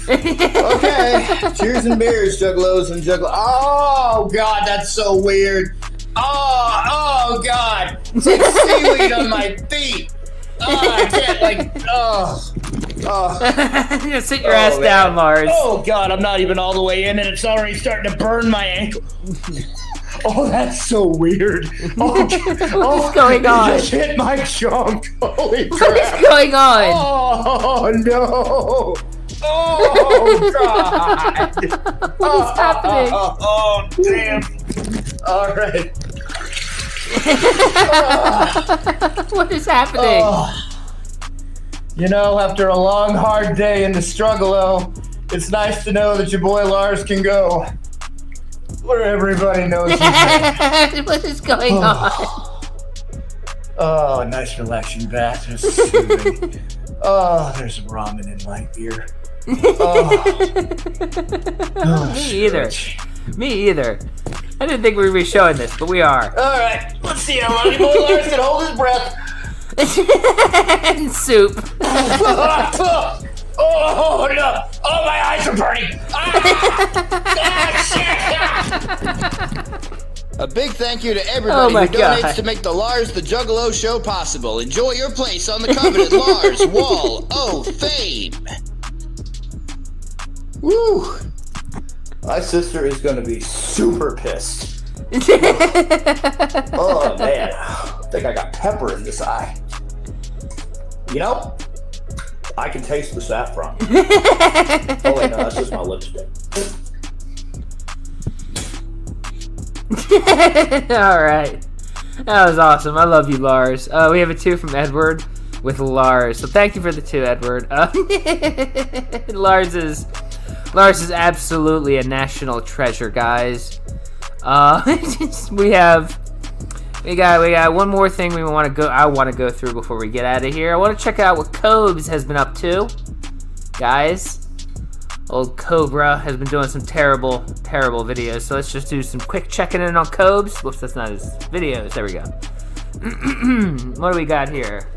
Okay. Cheers and beers, Juggalos and Juggalos. Oh, God, that's so weird. Oh, God. It's like seaweed on my feet. Oh, I can't, Sit your ass down, Lars. Oh, God, I'm not even all the way in, and it's already starting to burn my ankle. Oh, that's so weird. What is going on? It just hit my junk. Holy crap. What is going on? Oh, no. Oh, God. What is happening? Oh, damn. All right. What is happening? You know, after a long, hard day in the struggle, it's nice to know that your boy Lars can go where everybody knows he's at. What is going on? Oh, a nice relaxing bath. It's soothing. Oh, there's some ramen in my ear. Me either. Me either. I didn't think we'd be showing this, but we are. All right, let's see how long your boy Lars can hold his breath. And soup. Oh, no. Oh, my eyes are burning. A big thank you to everybody who donates to make the Lars the Juggalo show possible. Enjoy your place on the coveted Lars Wall of Fame. Woo! My sister is going to be super pissed. Oh, man. I think I got pepper in this eye. You know, I can taste the saffron. Oh, wait, no, that's just my lipstick. Alright. That was awesome. I love you, Lars. We have a 2 from Edward with Lars. So thank you for the 2, Edward. Lars is absolutely a national treasure, guys. We got one more thing I want to go through before we get out of here. I want to check out what Cobes has been up to, guys. Old Cobra has been doing some terrible videos, so let's just do some quick checking in on Cobes. Whoops, that's not his videos. There we go. What do we got here?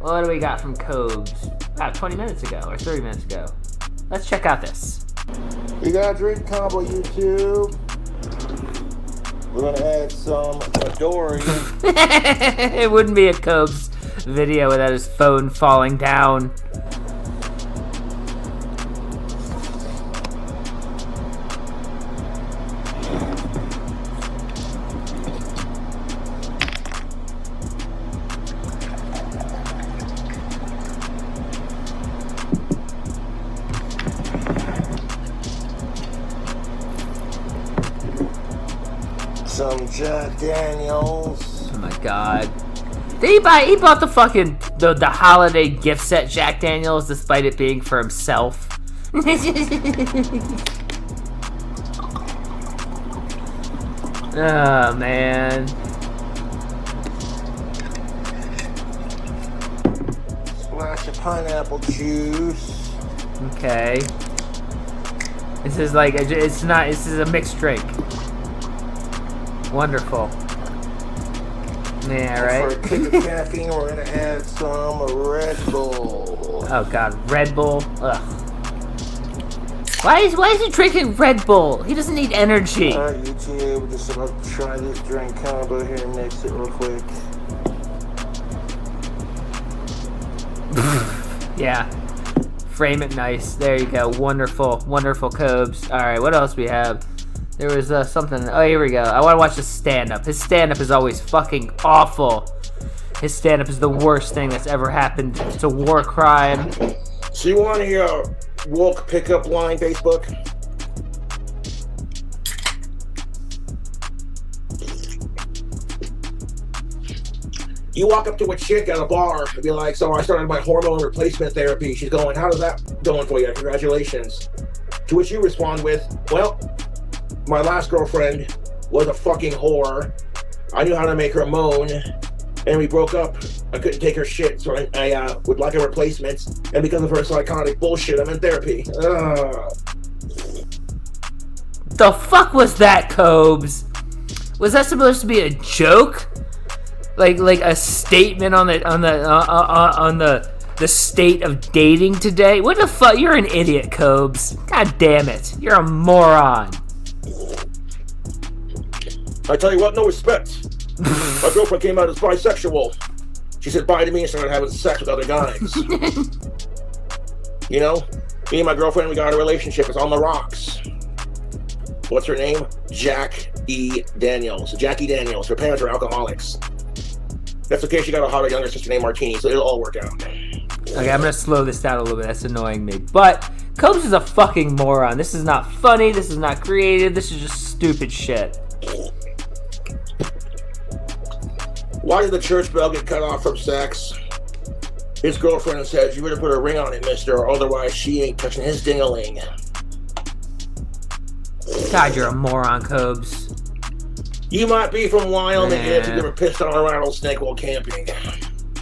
What do we got from Cobes? About 20 minutes ago, or 30 minutes ago. Let's check out this. We got a drink combo, YouTube. We're gonna add some Dory. It wouldn't be a Cobes video without his phone falling down. Some Jack Daniels. Oh my god. He bought the fucking the holiday gift set Jack Daniels despite it being for himself. Oh man. Splash of pineapple juice. Okay. This is like this is a mixed drink. Wonderful. Yeah, right? For a kick of caffeine, we're gonna add some Red Bull. Oh god, Red Bull. Ugh. Why is he drinking Red Bull? He doesn't need energy. Alright, YouTube, we're just about to try this drink combo here and mix it real quick. Yeah. Frame it nice. There you go. Wonderful. Wonderful Cobes. Alright, what else we have? There was something. Oh, here we go. I want to watch the stand-up. His stand-up is always fucking awful. His stand-up is the worst thing that's ever happened. It's a war crime. So you want to hear a woke pickup line, Facebook? You walk up to a chick at a bar and be like, so I started my hormone replacement therapy. She's going, how is that going for you? Congratulations. To which you respond with, well, my last girlfriend was a fucking whore. I knew how to make her moan, and we broke up I couldn't take her shit, so I would like a replacement. And because of her psychotic bullshit, I'm in therapy. The fuck was that, Cobes? Was that supposed to be a joke? Like a statement on the state of dating today? What the fuck? You're an idiot, Cobes. God damn it. You're a moron. I tell you what, no respect. My girlfriend came out as bisexual. She said bye to me and started having sex with other guys. You know, me and my girlfriend, we got a relationship. It's on the rocks. What's her name? Jackie Daniels. Her parents are alcoholics. That's okay, she got a hotter younger sister named Martini, so it'll all work out. Okay, I'm gonna slow this down a little bit. That's annoying me. But Cobes is a fucking moron. This is not funny. This is not creative. This is just stupid shit. Why did the church bell get cut off from sex? His girlfriend says, you better put a ring on it, mister, or otherwise she ain't touching his ding-a-ling. God, you're a moron, Cobes. You might be from Wyoming if you've ever pissed on a rattlesnake while camping.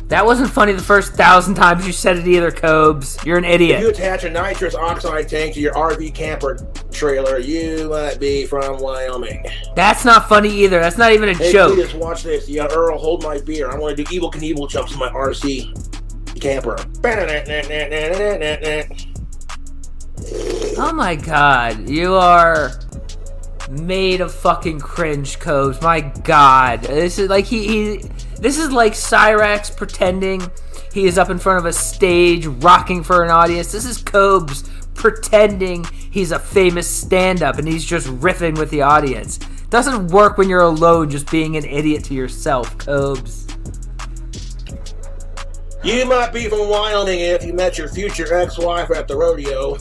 That wasn't funny the first 1,000 times you said it either, Cobes. You're an idiot. If you attach a nitrous oxide tank to your RV camper trailer, you might be from Wyoming. That's not funny either. That's not even a joke. Please watch this. Yeah, Earl, hold my beer. I want to do Evel Knievel jumps in my RC camper. Oh my god. You are made of fucking cringe, Cobes. My god. This is like this is like Cyrax pretending he is up in front of a stage rocking for an audience. This is Cobes pretending he's a famous stand-up and he's just riffing with the audience. Doesn't work when you're alone just being an idiot to yourself, Cobes. You might be from Wyoming if you met your future ex-wife at the rodeo.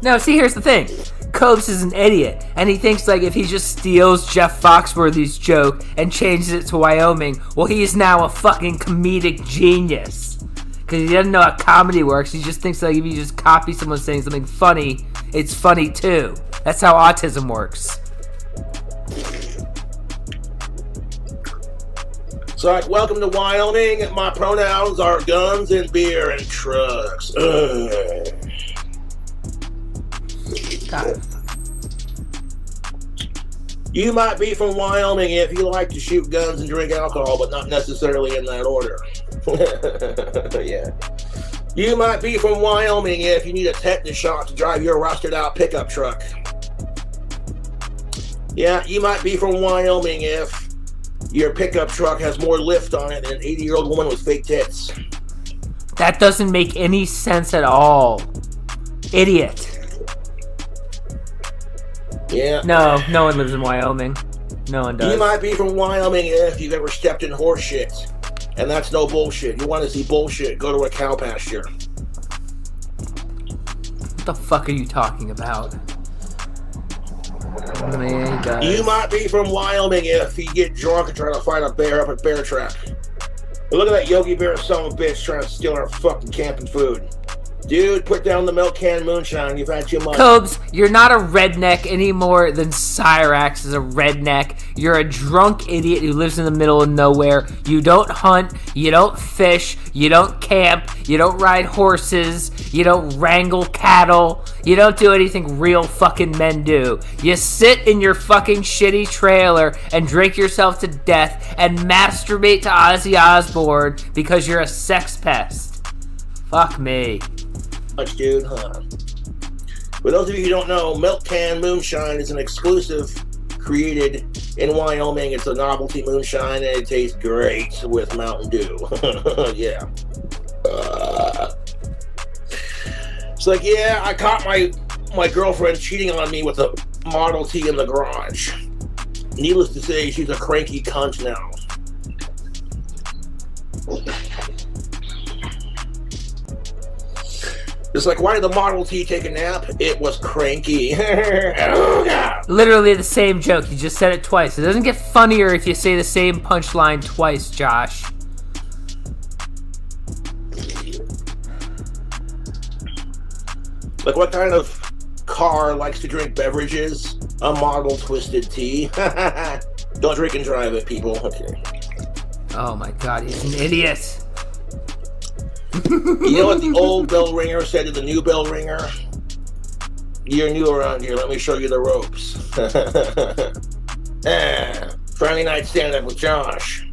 No, see, here's the thing. Cobes is an idiot, and he thinks like if he just steals Jeff Foxworthy's joke and changes it to Wyoming, well, he is now a fucking comedic genius. Because he doesn't know how comedy works. He just thinks like if you just copy someone saying something funny, it's funny too. That's how autism works. So, welcome to Wyoming. My pronouns are guns and beer and trucks. God. You might be from Wyoming if you like to shoot guns and drink alcohol, but not necessarily in that order. Yeah. You might be from Wyoming if you need a tetanus shot to drive your rusted out pickup truck. Yeah, you might be from Wyoming if your pickup truck has more lift on it than an 80-year-old woman with fake tits. That doesn't make any sense at all. Idiot. Yeah. No one lives in Wyoming. No one does. You might be from Wyoming if you've ever stepped in horse shit. And that's no bullshit. You want to see bullshit, go to a cow pasture. What the fuck are you talking about? Man, guys. You might be from Wyoming if you get drunk and try to fight a bear up at Bear Trap. Look at that Yogi Bear son of a bitch trying to steal our fucking camping food. Dude, put down the milk can moonshine. You've had too much. Cobes, you're not a redneck any more than Cyrax is a redneck. You're a drunk idiot who lives in the middle of nowhere. You don't hunt. You don't fish. You don't camp. You don't ride horses. You don't wrangle cattle. You don't do anything real fucking men do. You sit in your fucking shitty trailer and drink yourself to death and masturbate to Ozzy Osbourne because you're a sex pest. Fuck me. Much, dude, huh? For those of you who don't know, Milk Can Moonshine is an exclusive created in Wyoming. It's a novelty moonshine and it tastes great with Mountain Dew. Yeah. It's like, yeah, I caught my girlfriend cheating on me with a Model T in the garage. Needless to say, she's a cranky cunt now. It's like, why did the Model T take a nap? It was cranky. Oh, God. Literally the same joke. You just said it twice. It doesn't get funnier if you say the same punchline twice, Josh. Like, what kind of car likes to drink beverages? A Model Twisted Tea. Don't drink and drive it, people. Okay. Oh my god, he's an idiot. You know what the old bell ringer said to the new bell ringer? You're new around here. Let me show you the ropes. Friday night stand-up with Josh.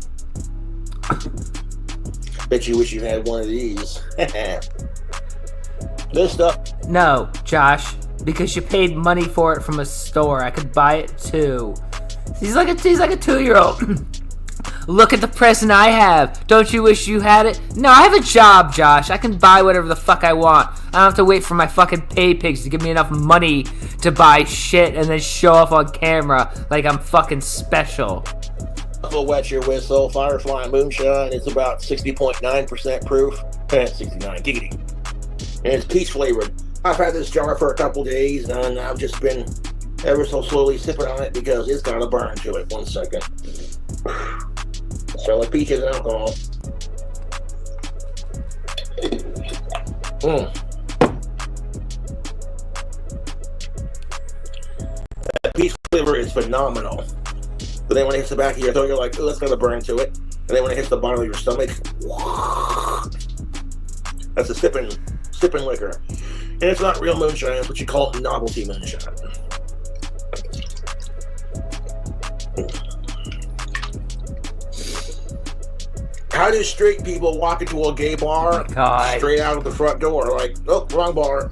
Bet you wish you had one of these. This stuff. No, Josh, because you paid money for it from a store. I could buy it too. He's like a 2-year-old. Look at the present I have. Don't you wish you had it? No, I have a job, Josh. I can buy whatever the fuck I want. I don't have to wait for my fucking pay pigs to give me enough money to buy shit and then show off on camera like I'm fucking special. Will wet your whistle. Firefly moonshine. It's about 60.9% proof. 69 giggity. And it's peach flavored. I've had this jar for a couple days and I've just been ever so slowly sipping on it because it's got a burn to it. 1 second. So like peaches and alcohol. That peach flavor is phenomenal. But then when it hits the back of your throat, you're like, oh, that's got a burn to it. And then when it hits the bottom of your stomach, that's a sipping liquor. And it's not real moonshine, it's what you call novelty moonshine. How do straight people walk into a gay bar straight out of the front door? Like, oh, wrong bar.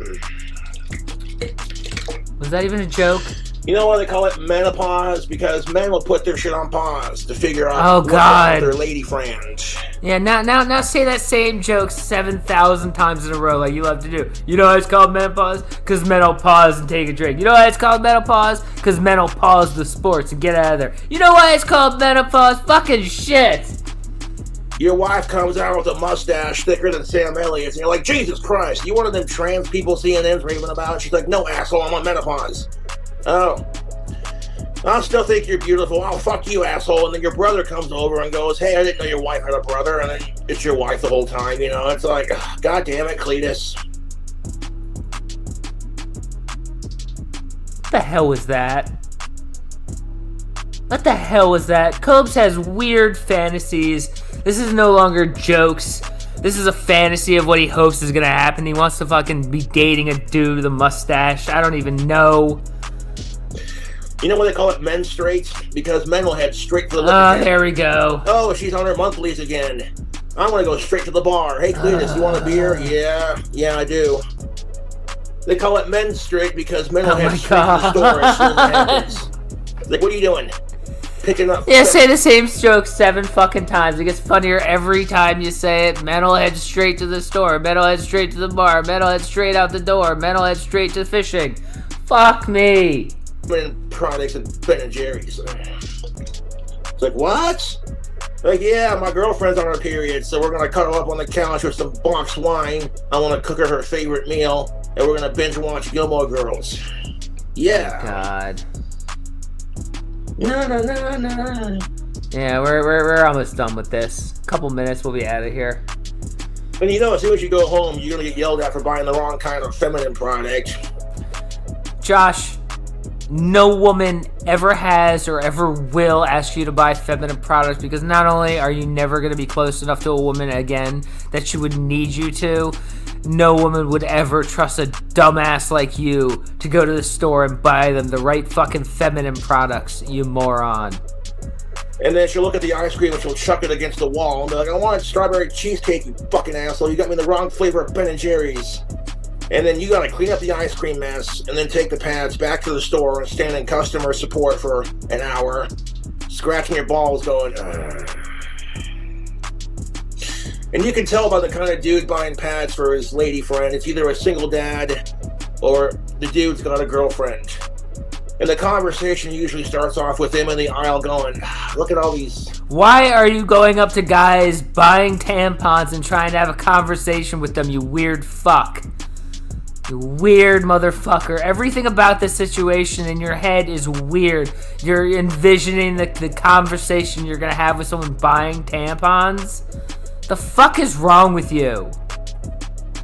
Was that even a joke? You know why they call it menopause? Because men will put their shit on pause to figure out what's wrong with their lady friend. Yeah, now say that same joke 7,000 times in a row like you love to do. You know why it's called menopause? Because men will pause and take a drink. You know why it's called menopause? Because men will pause the sports and get out of there. You know why it's called menopause? Fucking shit! Your wife comes out with a mustache thicker than Sam Elliott's, and you're like, Jesus Christ, you one of them trans people CNN's raving about? She's like, no, asshole, I'm on menopause. Oh. I still think you're beautiful. Oh, fuck you, asshole. And then your brother comes over and goes, hey, I didn't know your wife had a brother, and then it's your wife the whole time, you know? It's like, God damn it, Cletus. What the hell was that? What the hell was that? Cobes has weird fantasies. This is no longer jokes. This is a fantasy of what he hopes is gonna happen. He wants to fucking be dating a dude with a mustache. I don't even know. You know why they call it men straight? Because men will head straight to the liquor cabinet. There we go. Oh, she's on her monthlies again. I'm gonna go straight to the bar. Hey, Cletus, you want a beer? Yeah, I do. They call it men straight because men will head straight to the store as soon as it happens. Like, what are you doing? Picking up. Yeah, say the same joke 7 fucking times. It gets funnier every time you say it. Metalhead straight to the store. Metalhead straight to the bar. Metalhead straight out the door. Metalhead straight to fishing. Fuck me. Products and Ben & Jerry's. It's like, what? Like, yeah, my girlfriend's on her period, so we're gonna cuddle up on the couch with some boxed wine. I wanna cook her favorite meal, and we're gonna binge watch Gilmore Girls. Yeah. God. No. Yeah, we're almost done with this. A couple minutes, we'll be out of here. And you know, as soon as you go home, you're gonna get yelled at for buying the wrong kind of feminine product. Josh, no woman ever has or ever will ask you to buy feminine products because not only are you never going to be close enough to a woman again that she would need you to, no woman would ever trust a dumbass like you to go to the store and buy them the right fucking feminine products, you moron. And then she'll look at the ice cream and she'll chuck it against the wall and be like, I wanted strawberry cheesecake, you fucking asshole. You got me the wrong flavor of Ben & Jerry's. And then you gotta clean up the ice cream mess and then take the pads back to the store and stand in customer support for an hour, scratching your balls going, Ugh. And you can tell by the kind of dude buying pads for his lady friend. It's either a single dad or the dude's got a girlfriend. And the conversation usually starts off with him in the aisle going, look at all these. Why are you going up to guys buying tampons and trying to have a conversation with them, you weird fuck? You weird motherfucker. Everything about this situation in your head is weird. You're envisioning the conversation you're gonna have with someone buying tampons? The fuck is wrong with you?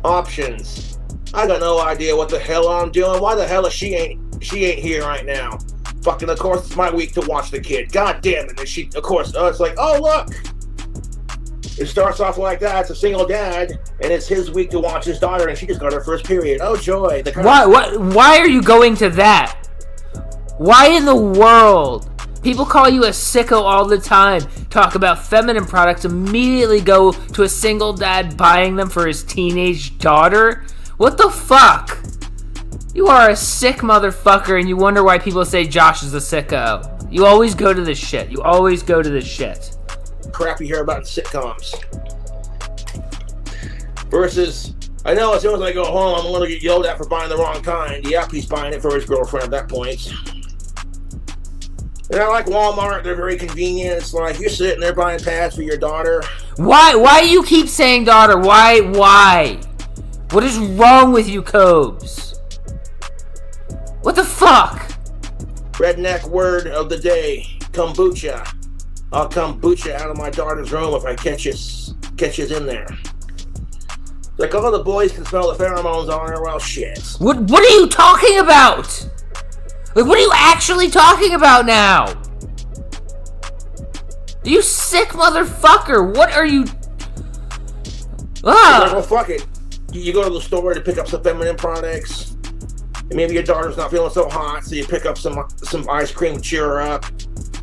Options. I got no idea what the hell I'm doing. Why the hell is she ain't here right now? Fucking, of course, it's my week to watch the kid. God damn it. And she, of course, it's like, oh, look. It starts off like that. It's a single dad, and it's his week to watch his daughter, and she just got her first period. Oh, joy. Why are you going to that? Why in the world? People call you a sicko all the time. Talk about feminine products, immediately go to a single dad buying them for his teenage daughter? What the fuck? You are a sick motherfucker, and you wonder why people say Josh is a sicko. You always go to this shit. You always go to this shit. Crap you hear about in sitcoms. Versus, I know as soon as I go home, I'm going to get yelled at for buying the wrong kind. Yep, he's buying it for his girlfriend at that point. And I like Walmart. They're very convenient. It's like you're sitting there buying pads for your daughter. Why do you keep saying daughter? Why? What is wrong with you, Cobes? What the fuck? Redneck word of the day, kombucha. I'll kombucha out of my daughter's room if I catch us in there. Like, all the boys can smell the pheromones on her. Well, shit. What are you talking about? Like, what are you actually talking about now? You sick motherfucker. What are you... Like, well, fuck it. You go to the store to pick up some feminine products. And maybe your daughter's not feeling so hot, so you pick up some ice cream to cheer her up.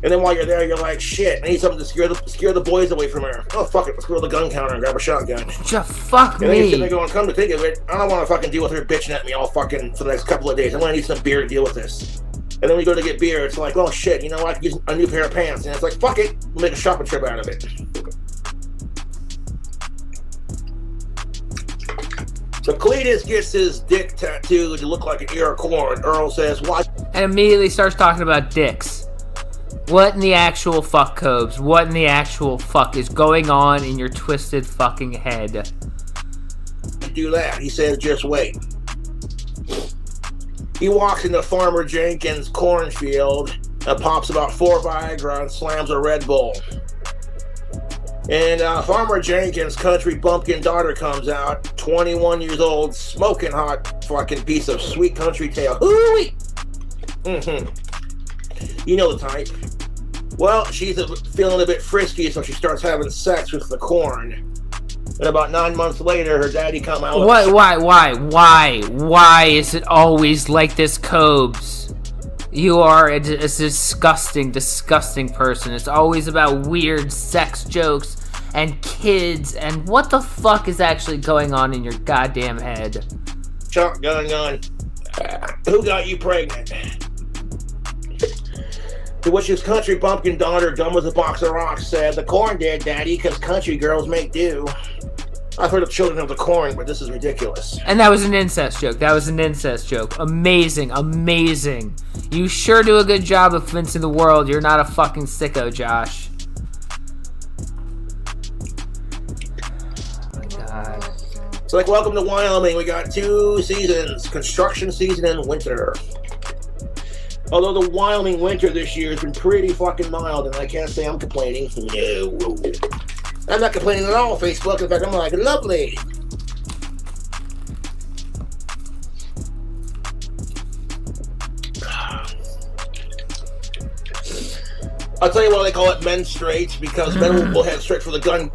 And then while you're there, you're like, shit, I need something to scare the boys away from her. Oh, fuck it, let's go to the gun counter and grab a shotgun. Just fuck and then you're me. sitting there going, come to think of it, I don't want to fucking deal with her bitching at me all fucking for the next couple of days. I'm going to need some beer to deal with this. And then we go to get beer, it's like, oh shit, you know what, I can use a new pair of pants. And it's like, fuck it, we'll make a shopping trip out of it. So Cletus gets his dick tattooed to look like an ear of corn. Earl says, what? And immediately starts talking about dicks. What in the actual fuck, Cobes? What in the actual fuck is going on in your twisted fucking head? Do that. He says, just wait. He walks into Farmer Jenkins' cornfield and pops about 4 Viagra and slams a Red Bull. And Farmer Jenkins' country bumpkin daughter comes out, 21 years old, smoking hot fucking piece of sweet country tail. Hooey! You know the type. Well, she's feeling a bit frisky, so she starts having sex with the corn. And about 9 months later, her daddy come out. Why is it always like this, Cobes? You are a disgusting person. It's always about weird sex jokes and kids, and what the fuck is actually going on in your goddamn head? Shotgun gun. Who got you pregnant? To which his country bumpkin daughter, dumb as a box of rocks, said, the corn did, Daddy, because country girls make do. I've heard of children of the corn, but this is ridiculous. And that was an incest joke. Amazing. You sure do a good job of convincing the world you're not a fucking sicko, Josh. Oh my God. It's like, welcome to Wyoming. We got 2 seasons, construction season and winter. Although the Wyoming winter this year has been pretty fucking mild, and I can't say I'm complaining. No. I'm not complaining at all, Facebook. In fact, I'm like, lovely. I'll tell you why they call it men's straights, because men will head straight for the gun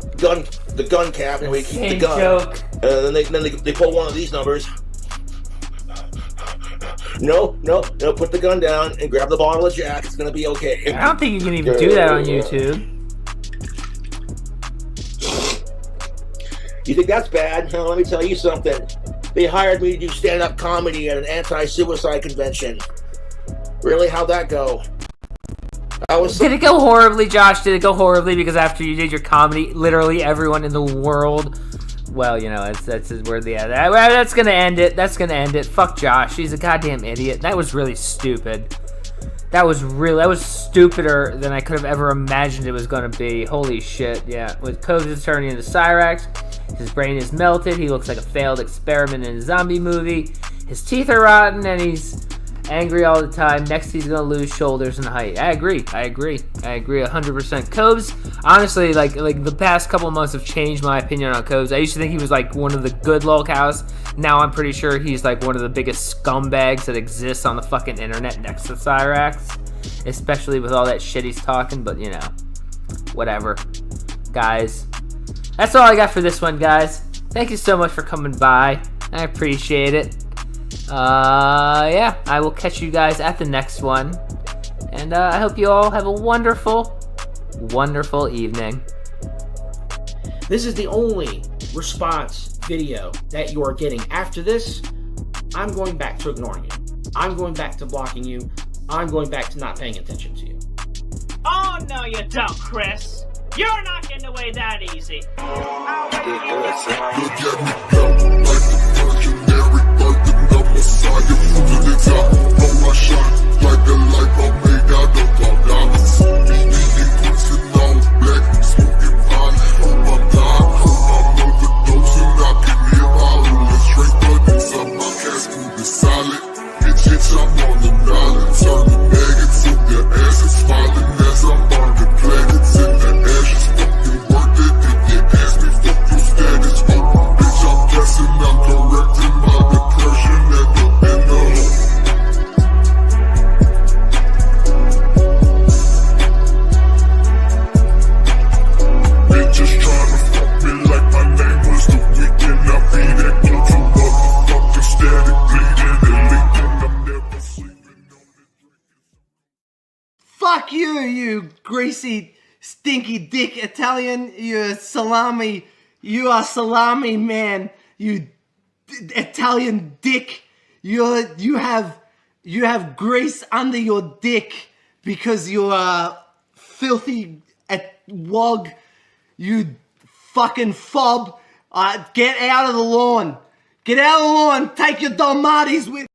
cap, and we keep the gun. Joke. And then they pull one of these numbers. No, put the gun down and grab the bottle of Jack. It's gonna be okay. I don't think you can even do that on YouTube. You think that's bad? Well, let me tell you something. They hired me to do stand-up comedy at an anti-suicide convention. Really? How'd that go? Did it go horribly, Josh? Did it go horribly because after you did your comedy, literally everyone in the world... Well, you know, that's where that's gonna end it. That's gonna end it. Fuck Josh. He's a goddamn idiot. That was really stupid. That was stupider than I could have ever imagined it was gonna be. Holy shit, yeah. With Cobes turning into Cyrax, his brain is melted, he looks like a failed experiment in a zombie movie, his teeth are rotten, and he's angry all the time. Next, he's gonna lose shoulders and height. I agree 100%. Cobes, honestly, like the past couple of months have changed my opinion on Cobes. I used to think he was like one of the good lolcows. Now I'm pretty sure he's like one of the biggest scumbags that exists on the fucking internet next to Cyrax, especially with all that shit he's talking. But you know, whatever, guys. That's all I got for this one, guys. Thank you so much for coming by. I appreciate it. Yeah, I will catch you guys at the next one. And I hope you all have a wonderful, wonderful evening. This is the only response video that you are getting. After this, I'm going back to ignoring you. I'm going back to blocking you. I'm going back to not paying attention to you. Oh, no, you don't, Chris. You're not getting away that easy. Fuck you, you greasy, stinky dick Italian. You salami. You are salami man. You Italian dick. You have grease under your dick because you are filthy wog. You fucking fob. Get out of the lawn. Get out of the lawn. Take your Dalmatis with.